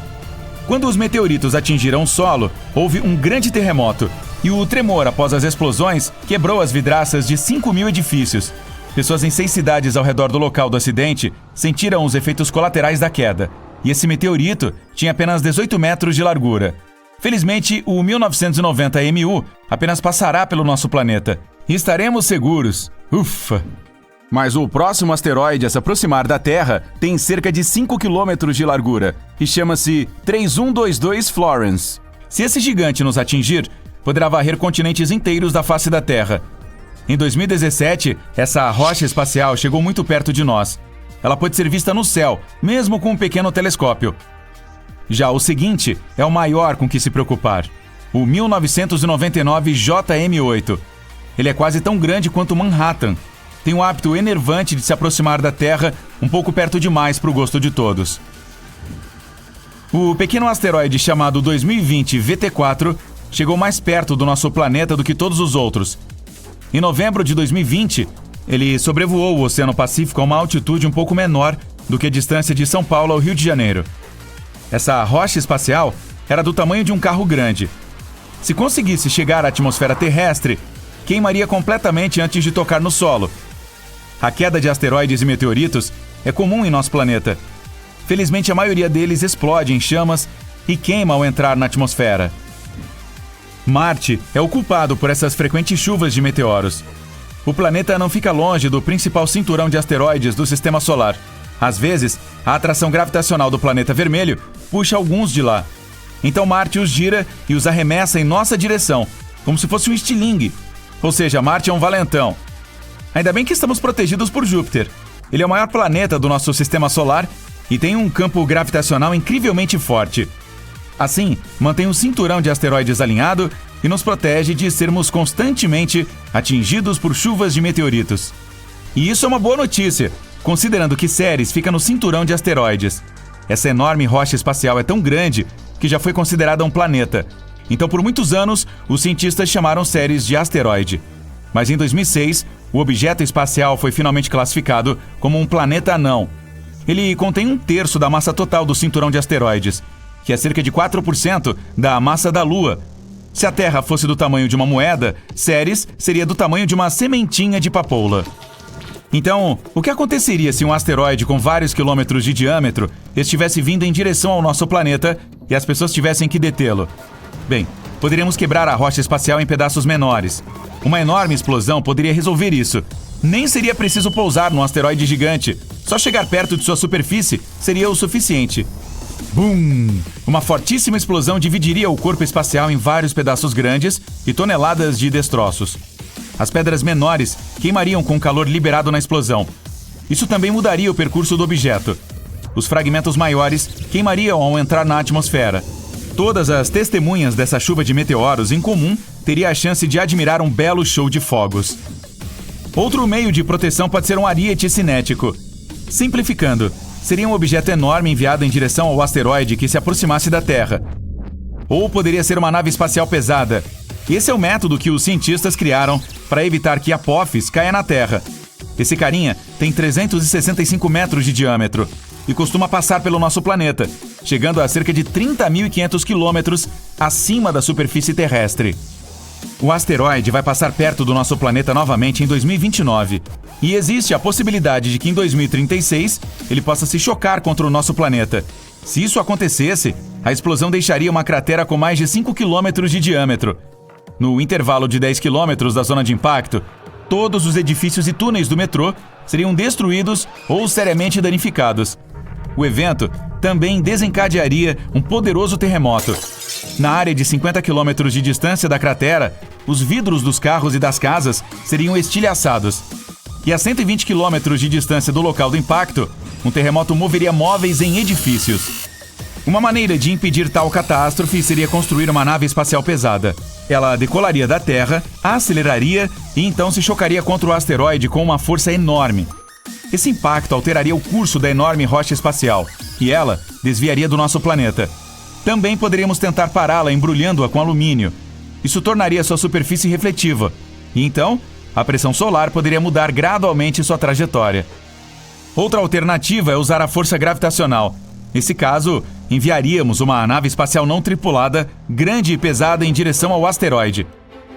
Quando os meteoritos atingiram o solo, houve um grande terremoto, e o tremor após as explosões quebrou as vidraças de 5.000 edifícios. Pessoas em 6 cidades ao redor do local do acidente sentiram os efeitos colaterais da queda, e esse meteorito tinha apenas 18 metros de largura. Felizmente, o 1990 MU apenas passará pelo nosso planeta, e estaremos seguros. Ufa! Mas o próximo asteroide a se aproximar da Terra tem cerca de 5 km de largura e chama-se 3122 Florence. Se esse gigante nos atingir, poderá varrer continentes inteiros da face da Terra. Em 2017, essa rocha espacial chegou muito perto de nós. Ela pode ser vista no céu, mesmo com um pequeno telescópio. Já o seguinte é o maior com que se preocupar, o 1999 JM8. Ele é quase tão grande quanto Manhattan. Tem um hábito enervante de se aproximar da Terra um pouco perto demais para o gosto de todos. O pequeno asteroide chamado 2020 VT4 chegou mais perto do nosso planeta do que todos os outros. Em novembro de 2020, ele sobrevoou o Oceano Pacífico a uma altitude um pouco menor do que a distância de São Paulo ao Rio de Janeiro. Essa rocha espacial era do tamanho de um carro grande. Se conseguisse chegar à atmosfera terrestre, queimaria completamente antes de tocar no solo. A queda de asteroides e meteoritos é comum em nosso planeta. Felizmente, a maioria deles explode em chamas e queima ao entrar na atmosfera. Marte é o culpado por essas frequentes chuvas de meteoros. O planeta não fica longe do principal cinturão de asteroides do Sistema Solar. Às vezes, a atração gravitacional do planeta vermelho puxa alguns de lá. Então Marte os gira e os arremessa em nossa direção, como se fosse um estilingue. Ou seja, Marte é um valentão. Ainda bem que estamos protegidos por Júpiter. Ele é o maior planeta do nosso Sistema Solar e tem um campo gravitacional incrivelmente forte. Assim, mantém um cinturão de asteroides alinhado e nos protege de sermos constantemente atingidos por chuvas de meteoritos. E isso é uma boa notícia, considerando que Ceres fica no cinturão de asteroides. Essa enorme rocha espacial é tão grande que já foi considerada um planeta. Então, por muitos anos, os cientistas chamaram Ceres de asteroide. Mas em 2006, o objeto espacial foi finalmente classificado como um planeta anão. Ele contém 1/3 da massa total do cinturão de asteroides, que é cerca de 4% da massa da Lua. Se a Terra fosse do tamanho de uma moeda, Ceres seria do tamanho de uma sementinha de papoula. Então, o que aconteceria se um asteroide com vários quilômetros de diâmetro estivesse vindo em direção ao nosso planeta e as pessoas tivessem que detê-lo? Bem, poderíamos quebrar a rocha espacial em pedaços menores. Uma enorme explosão poderia resolver isso. Nem seria preciso pousar num asteroide gigante. Só chegar perto de sua superfície seria o suficiente. Bum! Uma fortíssima explosão dividiria o corpo espacial em vários pedaços grandes e toneladas de destroços. As pedras menores queimariam com o calor liberado na explosão. Isso também mudaria o percurso do objeto. Os fragmentos maiores queimariam ao entrar na atmosfera. Todas as testemunhas dessa chuva de meteoros em comum teriam a chance de admirar um belo show de fogos. Outro meio de proteção pode ser um ariete cinético. Simplificando, seria um objeto enorme enviado em direção ao asteroide que se aproximasse da Terra. Ou poderia ser uma nave espacial pesada. Esse é o método que os cientistas criaram para evitar que Apophis caia na Terra. Esse carinha tem 365 metros de diâmetro e costuma passar pelo nosso planeta, chegando a cerca de 30.500 quilômetros acima da superfície terrestre. O asteroide vai passar perto do nosso planeta novamente em 2029. E existe a possibilidade de que em 2036 ele possa se chocar contra o nosso planeta. Se isso acontecesse, a explosão deixaria uma cratera com mais de 5 quilômetros de diâmetro. No intervalo de 10 quilômetros da zona de impacto, todos os edifícios e túneis do metrô seriam destruídos ou seriamente danificados. O evento também desencadearia um poderoso terremoto. Na área de 50 quilômetros de distância da cratera, os vidros dos carros e das casas seriam estilhaçados. E a 120 quilômetros de distância do local do impacto, um terremoto moveria móveis em edifícios. Uma maneira de impedir tal catástrofe seria construir uma nave espacial pesada. Ela decolaria da Terra, aceleraria e então se chocaria contra o asteroide com uma força enorme. Esse impacto alteraria o curso da enorme rocha espacial e ela desviaria do nosso planeta. Também poderíamos tentar pará-la embrulhando-a com alumínio. Isso tornaria sua superfície refletiva. E então, a pressão solar poderia mudar gradualmente sua trajetória. Outra alternativa é usar a força gravitacional. Nesse caso, enviaríamos uma nave espacial não tripulada, grande e pesada, em direção ao asteroide.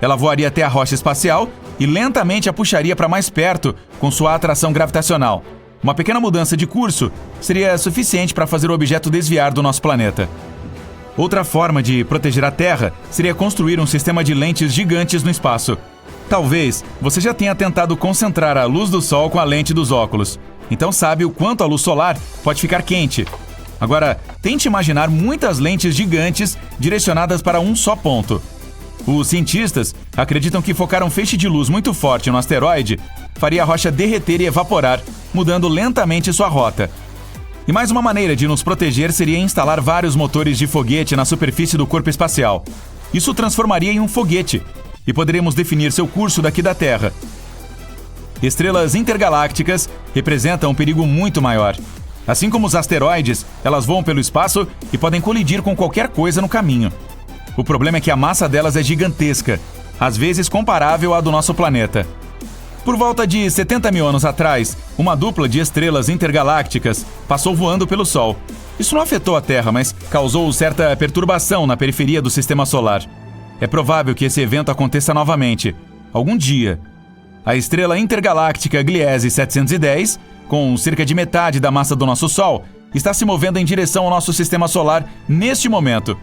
Ela voaria até a rocha espacial e lentamente a puxaria para mais perto com sua atração gravitacional. Uma pequena mudança de curso seria suficiente para fazer o objeto desviar do nosso planeta. Outra forma de proteger a Terra seria construir um sistema de lentes gigantes no espaço. Talvez você já tenha tentado concentrar a luz do Sol com a lente dos óculos. Então sabe o quanto a luz solar pode ficar quente. Agora, tente imaginar muitas lentes gigantes direcionadas para um só ponto. Os cientistas acreditam que focar um feixe de luz muito forte no asteroide faria a rocha derreter e evaporar, mudando lentamente sua rota. E mais uma maneira de nos proteger seria instalar vários motores de foguete na superfície do corpo espacial. Isso transformaria em um foguete, e poderíamos definir seu curso daqui da Terra. Estrelas intergalácticas representam um perigo muito maior. Assim como os asteroides, elas voam pelo espaço e podem colidir com qualquer coisa no caminho. O problema é que a massa delas é gigantesca, às vezes comparável à do nosso planeta. Por volta de 70 mil anos atrás, uma dupla de estrelas intergalácticas passou voando pelo Sol. Isso não afetou a Terra, mas causou certa perturbação na periferia do Sistema Solar. É provável que esse evento aconteça novamente, algum dia. A estrela intergaláctica Gliese 710, com cerca de metade da massa do nosso Sol, está se movendo em direção ao nosso Sistema Solar neste momento.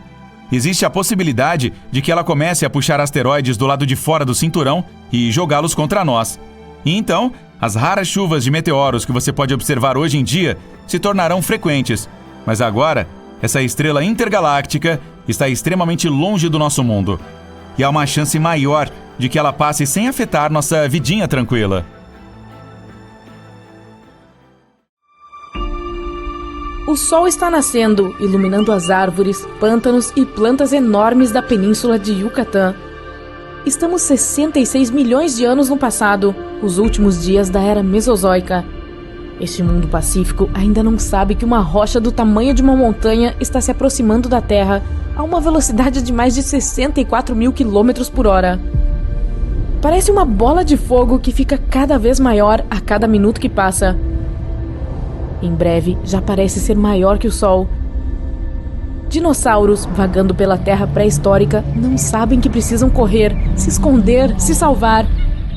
Existe a possibilidade de que ela comece a puxar asteroides do lado de fora do cinturão e jogá-los contra nós. E então, as raras chuvas de meteoros que você pode observar hoje em dia se tornarão frequentes. Mas agora, essa estrela intergaláctica está extremamente longe do nosso mundo. E há uma chance maior de que ela passe sem afetar nossa vidinha tranquila. O sol está nascendo, iluminando as árvores, pântanos e plantas enormes da península de Yucatán. Estamos 66 milhões de anos no passado, os últimos dias da Era Mesozoica. Este mundo pacífico ainda não sabe que uma rocha do tamanho de uma montanha está se aproximando da Terra a uma velocidade de mais de 64 mil quilômetros por hora. Parece uma bola de fogo que fica cada vez maior a cada minuto que passa. Em breve, já parece ser maior que o Sol. Dinossauros, vagando pela Terra pré-histórica, não sabem que precisam correr, se esconder, se salvar.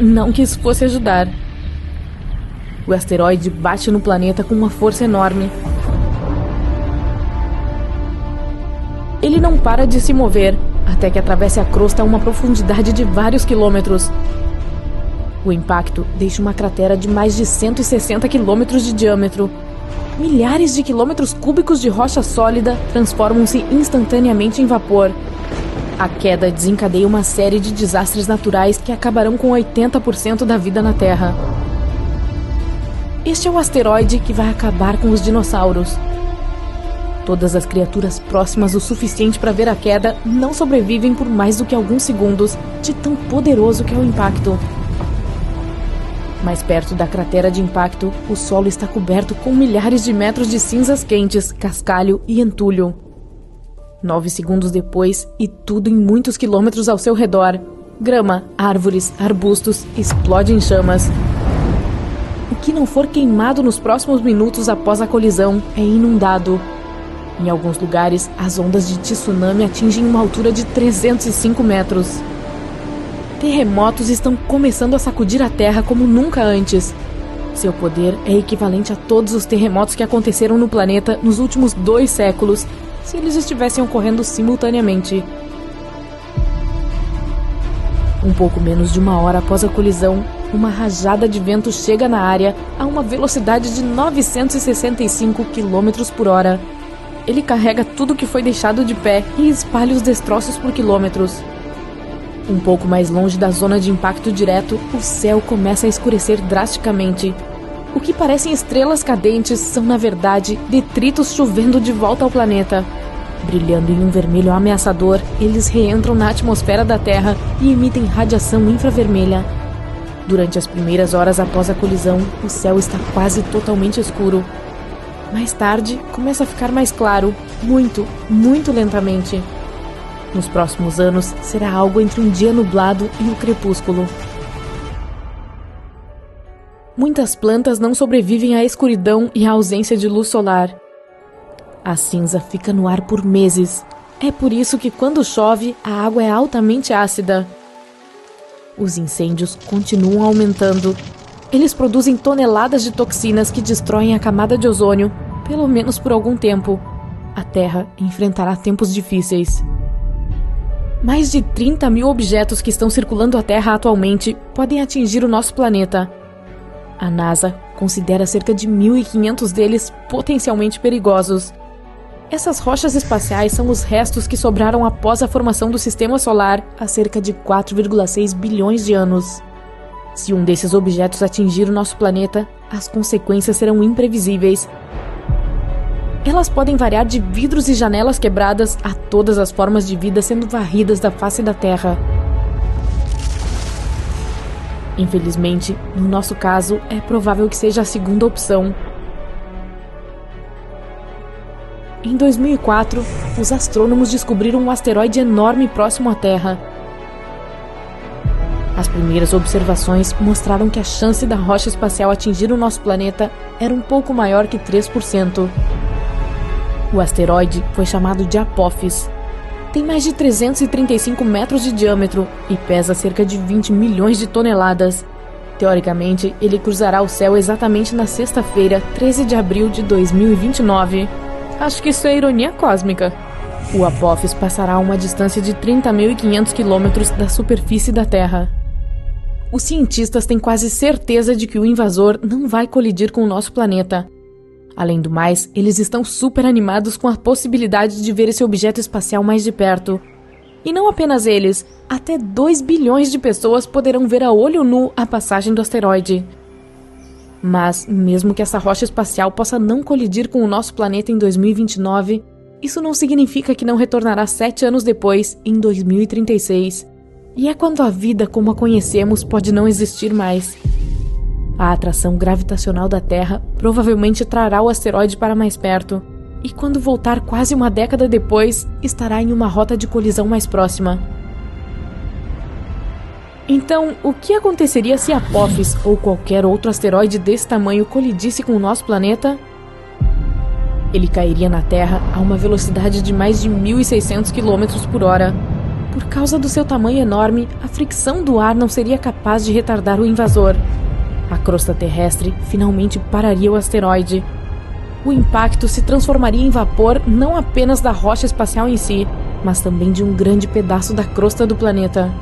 Não que isso fosse ajudar. O asteroide bate no planeta com uma força enorme. Ele não para de se mover, até que atravesse a crosta a uma profundidade de vários quilômetros. O impacto deixa uma cratera de mais de 160 quilômetros de diâmetro. Milhares de quilômetros cúbicos de rocha sólida transformam-se instantaneamente em vapor. A queda desencadeia uma série de desastres naturais que acabarão com 80% da vida na Terra. Este é o asteroide que vai acabar com os dinossauros. Todas as criaturas próximas o suficiente para ver a queda não sobrevivem por mais do que alguns segundos, de tão poderoso que é o impacto. Mais perto da cratera de impacto, o solo está coberto com milhares de metros de cinzas quentes, cascalho e entulho. 9 segundos depois, e tudo em muitos quilômetros ao seu redor, grama, árvores, arbustos, explode em chamas. O que não for queimado nos próximos minutos após a colisão é inundado. Em alguns lugares, as ondas de tsunami atingem uma altura de 305 metros. Terremotos estão começando a sacudir a Terra como nunca antes. Seu poder é equivalente a todos os terremotos que aconteceram no planeta nos últimos 2 séculos, se eles estivessem ocorrendo simultaneamente. Um pouco menos de 1 hora após a colisão, uma rajada de vento chega na área a uma velocidade de 965 km por hora. Ele carrega tudo que foi deixado de pé e espalha os destroços por quilômetros. Um pouco mais longe da zona de impacto direto, o céu começa a escurecer drasticamente. O que parecem estrelas cadentes são, na verdade, detritos chovendo de volta ao planeta. Brilhando em um vermelho ameaçador, eles reentram na atmosfera da Terra e emitem radiação infravermelha. Durante as primeiras horas após a colisão, o céu está quase totalmente escuro. Mais tarde, começa a ficar mais claro, muito, muito lentamente. Nos próximos anos, será algo entre um dia nublado e o crepúsculo. Muitas plantas não sobrevivem à escuridão e à ausência de luz solar. A cinza fica no ar por meses. É por isso que quando chove, a água é altamente ácida. Os incêndios continuam aumentando. Eles produzem toneladas de toxinas que destroem a camada de ozônio, pelo menos por algum tempo. A Terra enfrentará tempos difíceis. Mais de 30 mil objetos que estão circulando a Terra atualmente podem atingir o nosso planeta. A NASA considera cerca de 1.500 deles potencialmente perigosos. Essas rochas espaciais são os restos que sobraram após a formação do Sistema Solar há cerca de 4,6 bilhões de anos. Se um desses objetos atingir o nosso planeta, as consequências serão imprevisíveis. Elas podem variar de vidros e janelas quebradas a todas as formas de vida sendo varridas da face da Terra. Infelizmente, no nosso caso, é provável que seja a segunda opção. Em 2004, os astrônomos descobriram um asteroide enorme próximo à Terra. As primeiras observações mostraram que a chance da rocha espacial atingir o nosso planeta era um pouco maior que 3%. O asteroide foi chamado de Apophis. Tem mais de 335 metros de diâmetro e pesa cerca de 20 milhões de toneladas. Teoricamente, ele cruzará o céu exatamente na sexta-feira, 13 de abril de 2029. Acho que isso é ironia cósmica. O Apophis passará a uma distância de 30.500 quilômetros da superfície da Terra. Os cientistas têm quase certeza de que o invasor não vai colidir com o nosso planeta. Além do mais, eles estão super animados com a possibilidade de ver esse objeto espacial mais de perto. E não apenas eles, até 2 bilhões de pessoas poderão ver a olho nu a passagem do asteroide. Mas, mesmo que essa rocha espacial possa não colidir com o nosso planeta em 2029, isso não significa que não retornará 7 anos depois, em 2036. E é quando a vida como a conhecemos pode não existir mais. A atração gravitacional da Terra provavelmente trará o asteroide para mais perto, e quando voltar quase uma década depois, estará em uma rota de colisão mais próxima. Então, o que aconteceria se Apophis ou qualquer outro asteroide desse tamanho colidisse com o nosso planeta? Ele cairia na Terra a uma velocidade de mais de 1.600 km por hora. Por causa do seu tamanho enorme, a fricção do ar não seria capaz de retardar o invasor. A crosta terrestre finalmente pararia o asteroide. O impacto se transformaria em vapor não apenas da rocha espacial em si, mas também de um grande pedaço da crosta do planeta.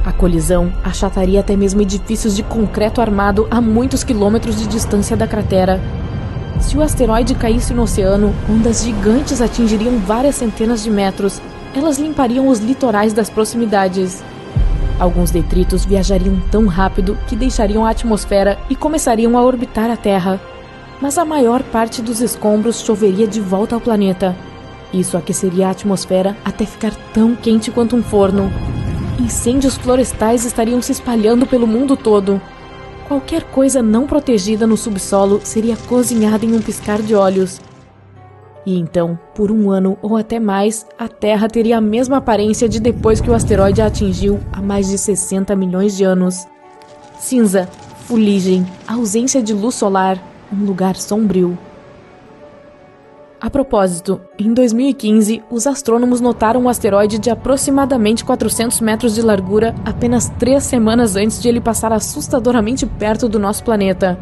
A colisão achataria até mesmo edifícios de concreto armado a muitos quilômetros de distância da cratera. Se o asteroide caísse no oceano, ondas gigantes atingiriam várias centenas de metros. Elas limpariam os litorais das proximidades. Alguns detritos viajariam tão rápido que deixariam a atmosfera e começariam a orbitar a Terra. Mas a maior parte dos escombros choveria de volta ao planeta. Isso aqueceria a atmosfera até ficar tão quente quanto um forno. Incêndios florestais estariam se espalhando pelo mundo todo. Qualquer coisa não protegida no subsolo seria cozinhada em um piscar de olhos. E então, por um ano ou até mais, a Terra teria a mesma aparência de depois que o asteroide a atingiu há mais de 60 milhões de anos. Cinza, fuligem, ausência de luz solar, um lugar sombrio. A propósito, em 2015, os astrônomos notaram um asteroide de aproximadamente 400 metros de largura apenas 3 semanas antes de ele passar assustadoramente perto do nosso planeta.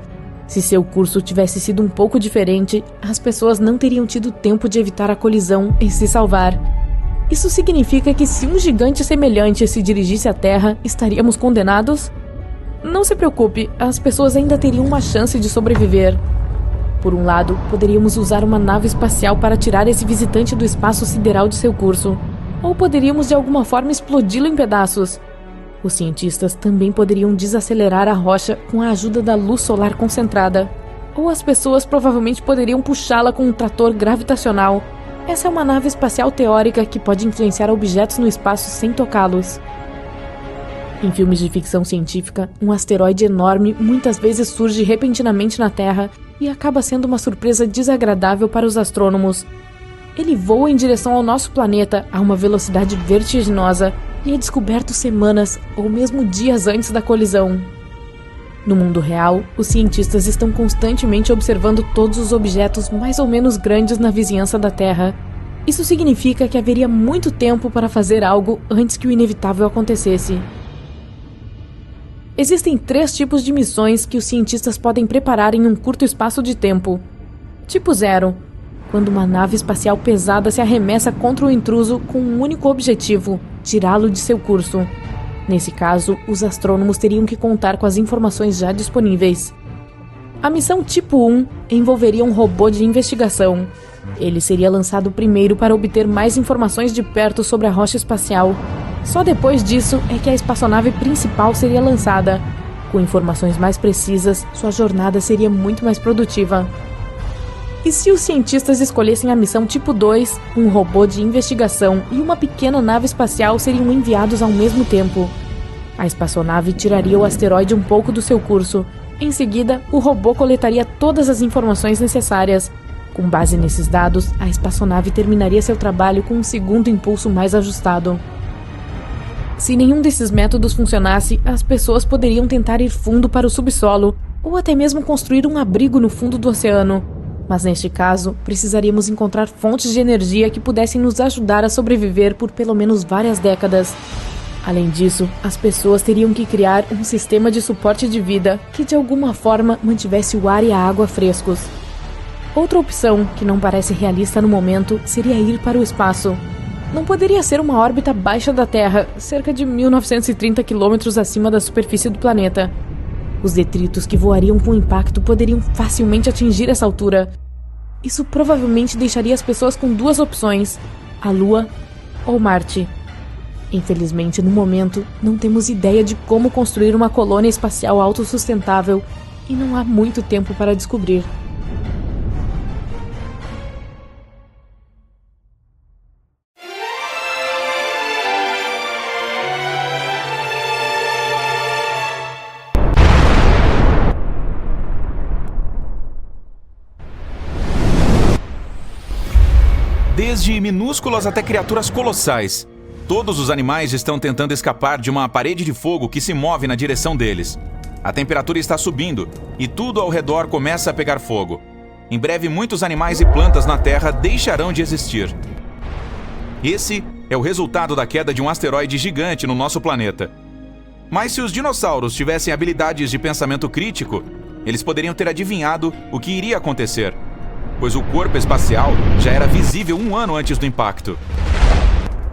Se seu curso tivesse sido um pouco diferente, as pessoas não teriam tido tempo de evitar a colisão e se salvar. Isso significa que se um gigante semelhante se dirigisse à Terra, estaríamos condenados? Não se preocupe, as pessoas ainda teriam uma chance de sobreviver. Por um lado, poderíamos usar uma nave espacial para tirar esse visitante do espaço sideral de seu curso, ou poderíamos de alguma forma explodi-lo em pedaços. Os cientistas também poderiam desacelerar a rocha com a ajuda da luz solar concentrada. Ou as pessoas provavelmente poderiam puxá-la com um trator gravitacional. Essa é uma nave espacial teórica que pode influenciar objetos no espaço sem tocá-los. Em filmes de ficção científica, um asteroide enorme muitas vezes surge repentinamente na Terra e acaba sendo uma surpresa desagradável para os astrônomos. Ele voa em direção ao nosso planeta a uma velocidade vertiginosa e é descoberto semanas ou mesmo dias antes da colisão. No mundo real, os cientistas estão constantemente observando todos os objetos mais ou menos grandes na vizinhança da Terra. Isso significa que haveria muito tempo para fazer algo antes que o inevitável acontecesse. Existem 3 tipos de missões que os cientistas podem preparar em um curto espaço de tempo. Tipo 0, quando uma nave espacial pesada se arremessa contra o intruso com um único objetivo: tirá-lo de seu curso. Nesse caso, os astrônomos teriam que contar com as informações já disponíveis. A missão tipo 1 envolveria um robô de investigação. Ele seria lançado primeiro para obter mais informações de perto sobre a rocha espacial. Só depois disso é que a espaçonave principal seria lançada. Com informações mais precisas, sua jornada seria muito mais produtiva. E se os cientistas escolhessem a missão tipo 2, um robô de investigação e uma pequena nave espacial seriam enviados ao mesmo tempo. A espaçonave tiraria o asteroide um pouco do seu curso. Em seguida, o robô coletaria todas as informações necessárias. Com base nesses dados, a espaçonave terminaria seu trabalho com um segundo impulso mais ajustado. Se nenhum desses métodos funcionasse, as pessoas poderiam tentar ir fundo para o subsolo, ou até mesmo construir um abrigo no fundo do oceano. Mas neste caso, precisaríamos encontrar fontes de energia que pudessem nos ajudar a sobreviver por pelo menos várias décadas. Além disso, as pessoas teriam que criar um sistema de suporte de vida que de alguma forma mantivesse o ar e a água frescos. Outra opção, que não parece realista no momento, seria ir para o espaço. Não poderia ser uma órbita baixa da Terra, cerca de 1930 quilômetros acima da superfície do planeta. Os detritos que voariam com o impacto poderiam facilmente atingir essa altura. Isso provavelmente deixaria as pessoas com duas opções: a Lua ou Marte. Infelizmente, no momento, não temos ideia de como construir uma colônia espacial autossustentável e não há muito tempo para descobrir. Desde minúsculas até criaturas colossais, todos os animais estão tentando escapar de uma parede de fogo que se move na direção deles. A temperatura está subindo e tudo ao redor começa a pegar fogo. Em breve, muitos animais e plantas na Terra deixarão de existir. Esse é o resultado da queda de um asteroide gigante no nosso planeta. Mas se os dinossauros tivessem habilidades de pensamento crítico, eles poderiam ter adivinhado o que iria acontecer, pois o corpo espacial já era visível 1 ano antes do impacto.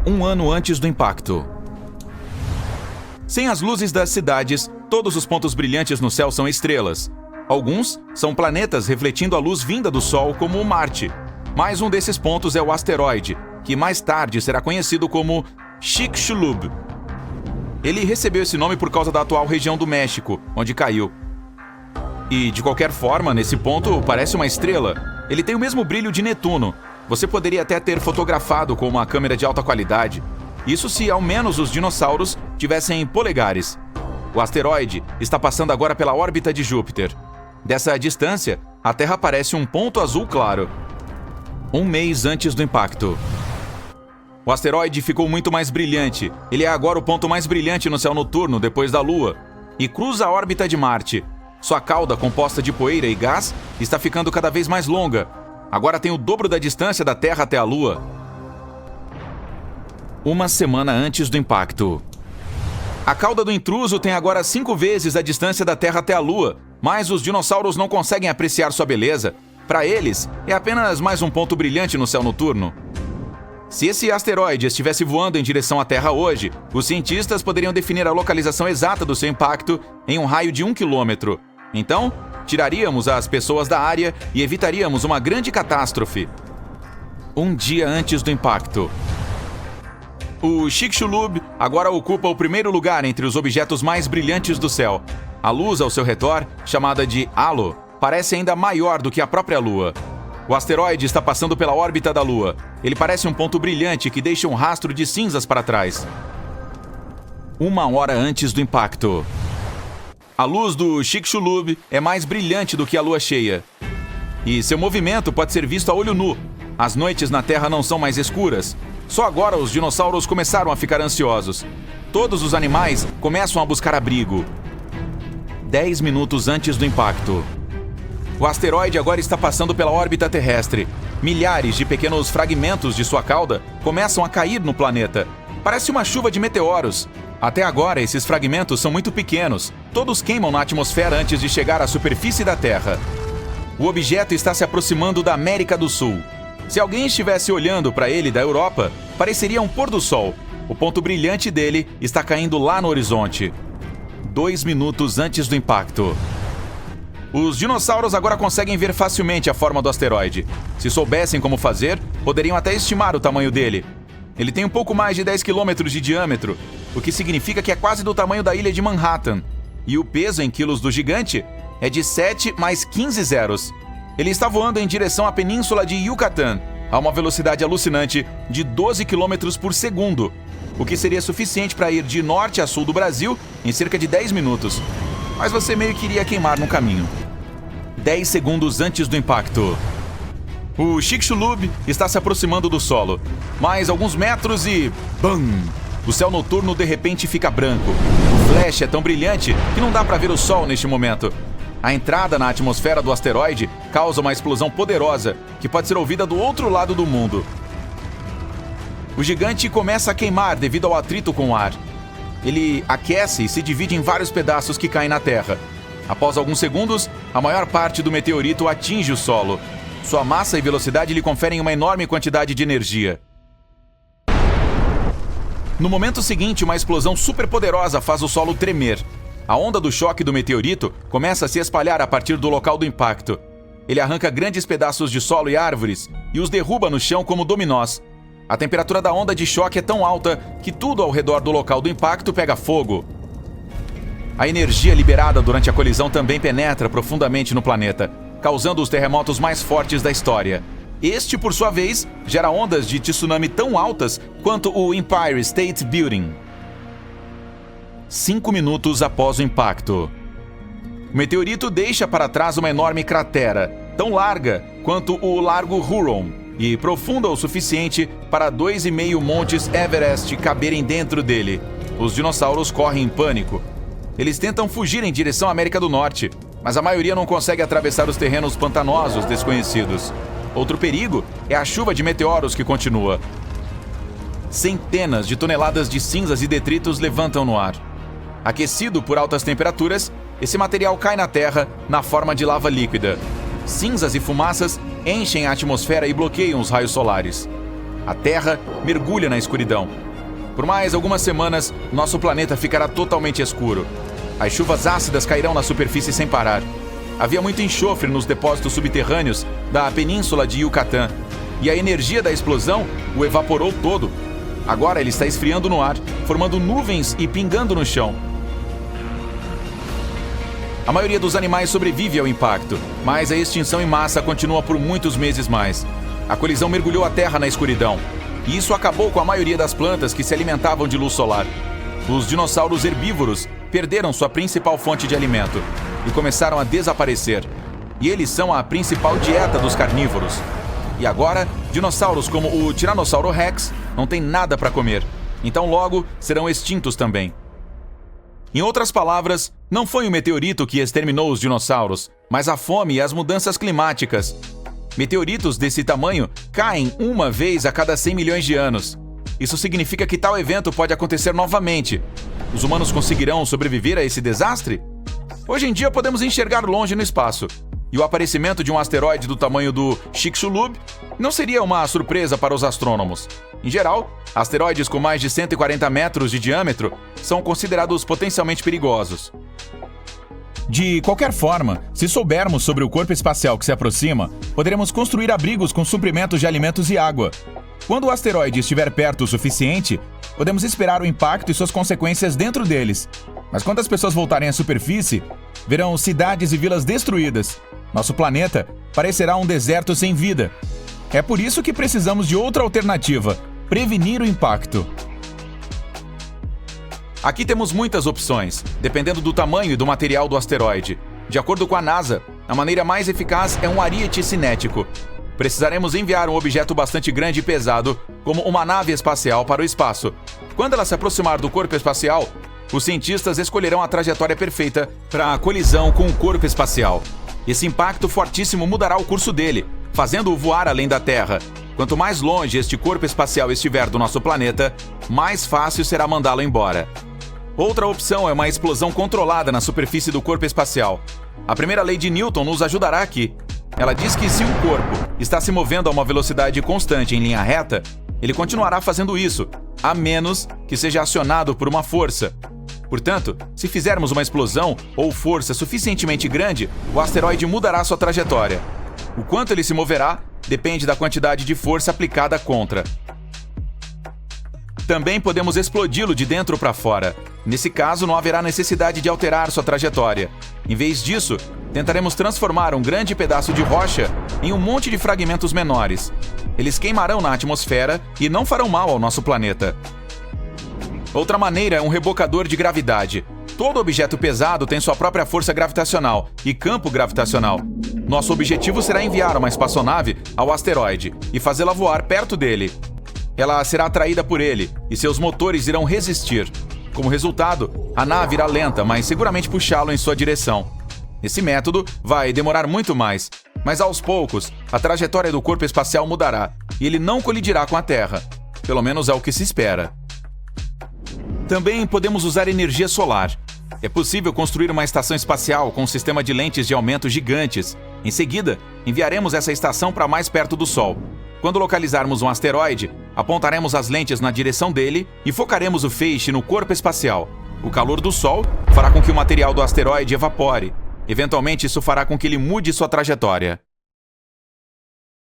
1 ano antes do impacto. Sem as luzes das cidades, todos os pontos brilhantes no céu são estrelas. Alguns são planetas refletindo a luz vinda do Sol, como o Marte. Mais um desses pontos é o asteroide, que mais tarde será conhecido como Chicxulub. Ele recebeu esse nome por causa da atual região do México, onde caiu. E, de qualquer forma, nesse ponto parece uma estrela. Ele tem o mesmo brilho de Netuno. Você poderia até ter fotografado com uma câmera de alta qualidade. Isso se ao menos os dinossauros tivessem polegares. O asteroide está passando agora pela órbita de Júpiter. Dessa distância, a Terra parece um ponto azul claro. 1 mês antes do impacto. O asteroide ficou muito mais brilhante. Ele é agora o ponto mais brilhante no céu noturno depois da Lua. E cruza a órbita de Marte. Sua cauda, composta de poeira e gás, está ficando cada vez mais longa. Agora tem o dobro da distância da Terra até a Lua. 1 semana antes do impacto. A cauda do intruso tem agora 5 vezes a distância da Terra até a Lua, mas os dinossauros não conseguem apreciar sua beleza. Para eles, é apenas mais um ponto brilhante no céu noturno. Se esse asteroide estivesse voando em direção à Terra hoje, os cientistas poderiam definir a localização exata do seu impacto em um raio de 1 quilômetro. Então, tiraríamos as pessoas da área e evitaríamos uma grande catástrofe. 1 dia antes do impacto. O Chicxulub agora ocupa o primeiro lugar entre os objetos mais brilhantes do céu. A luz ao seu redor, chamada de halo, parece ainda maior do que a própria Lua. O asteroide está passando pela órbita da Lua. Ele parece um ponto brilhante que deixa um rastro de cinzas para trás. 1 hora antes do impacto. A luz do Chicxulub é mais brilhante do que a lua cheia. E seu movimento pode ser visto a olho nu. As noites na Terra não são mais escuras. Só agora os dinossauros começaram a ficar ansiosos. Todos os animais começam a buscar abrigo. 10 minutos antes do impacto. O asteroide agora está passando pela órbita terrestre. Milhares de pequenos fragmentos de sua cauda começam a cair no planeta. Parece uma chuva de meteoros. Até agora, esses fragmentos são muito pequenos. Todos queimam na atmosfera antes de chegar à superfície da Terra. O objeto está se aproximando da América do Sul. Se alguém estivesse olhando para ele da Europa, pareceria um pôr do sol. O ponto brilhante dele está caindo lá no horizonte. 2 minutos antes do impacto. Os dinossauros agora conseguem ver facilmente a forma do asteroide. Se soubessem como fazer, poderiam até estimar o tamanho dele. Ele tem um pouco mais de 10 quilômetros de diâmetro, o que significa que é quase do tamanho da ilha de Manhattan. E o peso em quilos do gigante é de 7 mais 15 zeros. Ele está voando em direção à península de Yucatán, a uma velocidade alucinante de 12 quilômetros por segundo, o que seria suficiente para ir de norte a sul do Brasil em cerca de 10 minutos. Mas você meio que iria queimar no caminho. 10 segundos antes do impacto. O Chicxulub está se aproximando do solo. Mais alguns metros e... BAM! O céu noturno de repente fica branco. O flash é tão brilhante que não dá para ver o sol neste momento. A entrada na atmosfera do asteroide causa uma explosão poderosa que pode ser ouvida do outro lado do mundo. O gigante começa a queimar devido ao atrito com o ar. Ele aquece e se divide em vários pedaços que caem na Terra. Após alguns segundos, a maior parte do meteorito atinge o solo. Sua massa e velocidade lhe conferem uma enorme quantidade de energia. No momento seguinte, uma explosão superpoderosa faz o solo tremer. A onda do choque do meteorito começa a se espalhar a partir do local do impacto. Ele arranca grandes pedaços de solo e árvores e os derruba no chão como dominós. A temperatura da onda de choque é tão alta que tudo ao redor do local do impacto pega fogo. A energia liberada durante a colisão também penetra profundamente no planeta, causando os terremotos mais fortes da história. Este, por sua vez, gera ondas de tsunami tão altas quanto o Empire State Building. 5 minutos após o impacto. O meteorito deixa para trás uma enorme cratera, tão larga quanto o Largo Huron, e profunda o suficiente para 2,5 montes Everest caberem dentro dele. Os dinossauros correm em pânico. Eles tentam fugir em direção à América do Norte, mas a maioria não consegue atravessar os terrenos pantanosos desconhecidos. Outro perigo é a chuva de meteoros que continua. Centenas de toneladas de cinzas e detritos levantam no ar. Aquecido por altas temperaturas, esse material cai na Terra na forma de lava líquida. Cinzas e fumaças enchem a atmosfera e bloqueiam os raios solares. A Terra mergulha na escuridão. Por mais algumas semanas, nosso planeta ficará totalmente escuro. As chuvas ácidas cairão na superfície sem parar. Havia muito enxofre nos depósitos subterrâneos da península de Yucatán, e a energia da explosão o evaporou todo. Agora ele está esfriando no ar, formando nuvens e pingando no chão. A maioria dos animais sobrevive ao impacto, mas a extinção em massa continua por muitos meses mais. A colisão mergulhou a Terra na escuridão, e isso acabou com a maioria das plantas que se alimentavam de luz solar. Os dinossauros herbívoros perderam sua principal fonte de alimento e começaram a desaparecer. E eles são a principal dieta dos carnívoros. E agora, dinossauros como o Tiranossauro Rex não têm nada para comer, então logo serão extintos também. Em outras palavras, não foi o meteorito que exterminou os dinossauros, mas a fome e as mudanças climáticas. Meteoritos desse tamanho caem uma vez a cada 100 milhões de anos. Isso significa que tal evento pode acontecer novamente. Os humanos conseguirão sobreviver a esse desastre? Hoje em dia podemos enxergar longe no espaço, e o aparecimento de um asteroide do tamanho do Chicxulub não seria uma surpresa para os astrônomos. Em geral, asteroides com mais de 140 metros de diâmetro são considerados potencialmente perigosos. De qualquer forma, se soubermos sobre o corpo espacial que se aproxima, poderemos construir abrigos com suprimentos de alimentos e água. Quando o asteroide estiver perto o suficiente, podemos esperar o impacto e suas consequências dentro deles. Mas quando as pessoas voltarem à superfície, verão cidades e vilas destruídas. Nosso planeta parecerá um deserto sem vida. É por isso que precisamos de outra alternativa: prevenir o impacto. Aqui temos muitas opções, dependendo do tamanho e do material do asteroide. De acordo com a NASA, a maneira mais eficaz é um ariete cinético. Precisaremos enviar um objeto bastante grande e pesado, como uma nave espacial, para o espaço. Quando ela se aproximar do corpo espacial, os cientistas escolherão a trajetória perfeita para a colisão com o corpo espacial. Esse impacto fortíssimo mudará o curso dele, fazendo-o voar além da Terra. Quanto mais longe este corpo espacial estiver do nosso planeta, mais fácil será mandá-lo embora. Outra opção é uma explosão controlada na superfície do corpo espacial. A primeira lei de Newton nos ajudará aqui. Ela diz que se um corpo está se movendo a uma velocidade constante em linha reta, ele continuará fazendo isso, a menos que seja acionado por uma força. Portanto, se fizermos uma explosão ou força suficientemente grande, o asteroide mudará sua trajetória. O quanto ele se moverá depende da quantidade de força aplicada contra. Também podemos explodi-lo de dentro para fora. Nesse caso, não haverá necessidade de alterar sua trajetória. Em vez disso, tentaremos transformar um grande pedaço de rocha em um monte de fragmentos menores. Eles queimarão na atmosfera e não farão mal ao nosso planeta. Outra maneira é um rebocador de gravidade. Todo objeto pesado tem sua própria força gravitacional e campo gravitacional. Nosso objetivo será enviar uma espaçonave ao asteroide e fazê-la voar perto dele. Ela será atraída por ele e seus motores irão resistir. Como resultado, a nave irá lenta, mas seguramente puxá-lo em sua direção. Esse método vai demorar muito mais, mas aos poucos, a trajetória do corpo espacial mudará e ele não colidirá com a Terra. Pelo menos é o que se espera. Também podemos usar energia solar. É possível construir uma estação espacial com um sistema de lentes de aumento gigantes. Em seguida, enviaremos essa estação para mais perto do Sol. Quando localizarmos um asteroide, apontaremos as lentes na direção dele e focaremos o feixe no corpo espacial. O calor do Sol fará com que o material do asteroide evapore. Eventualmente, isso fará com que ele mude sua trajetória.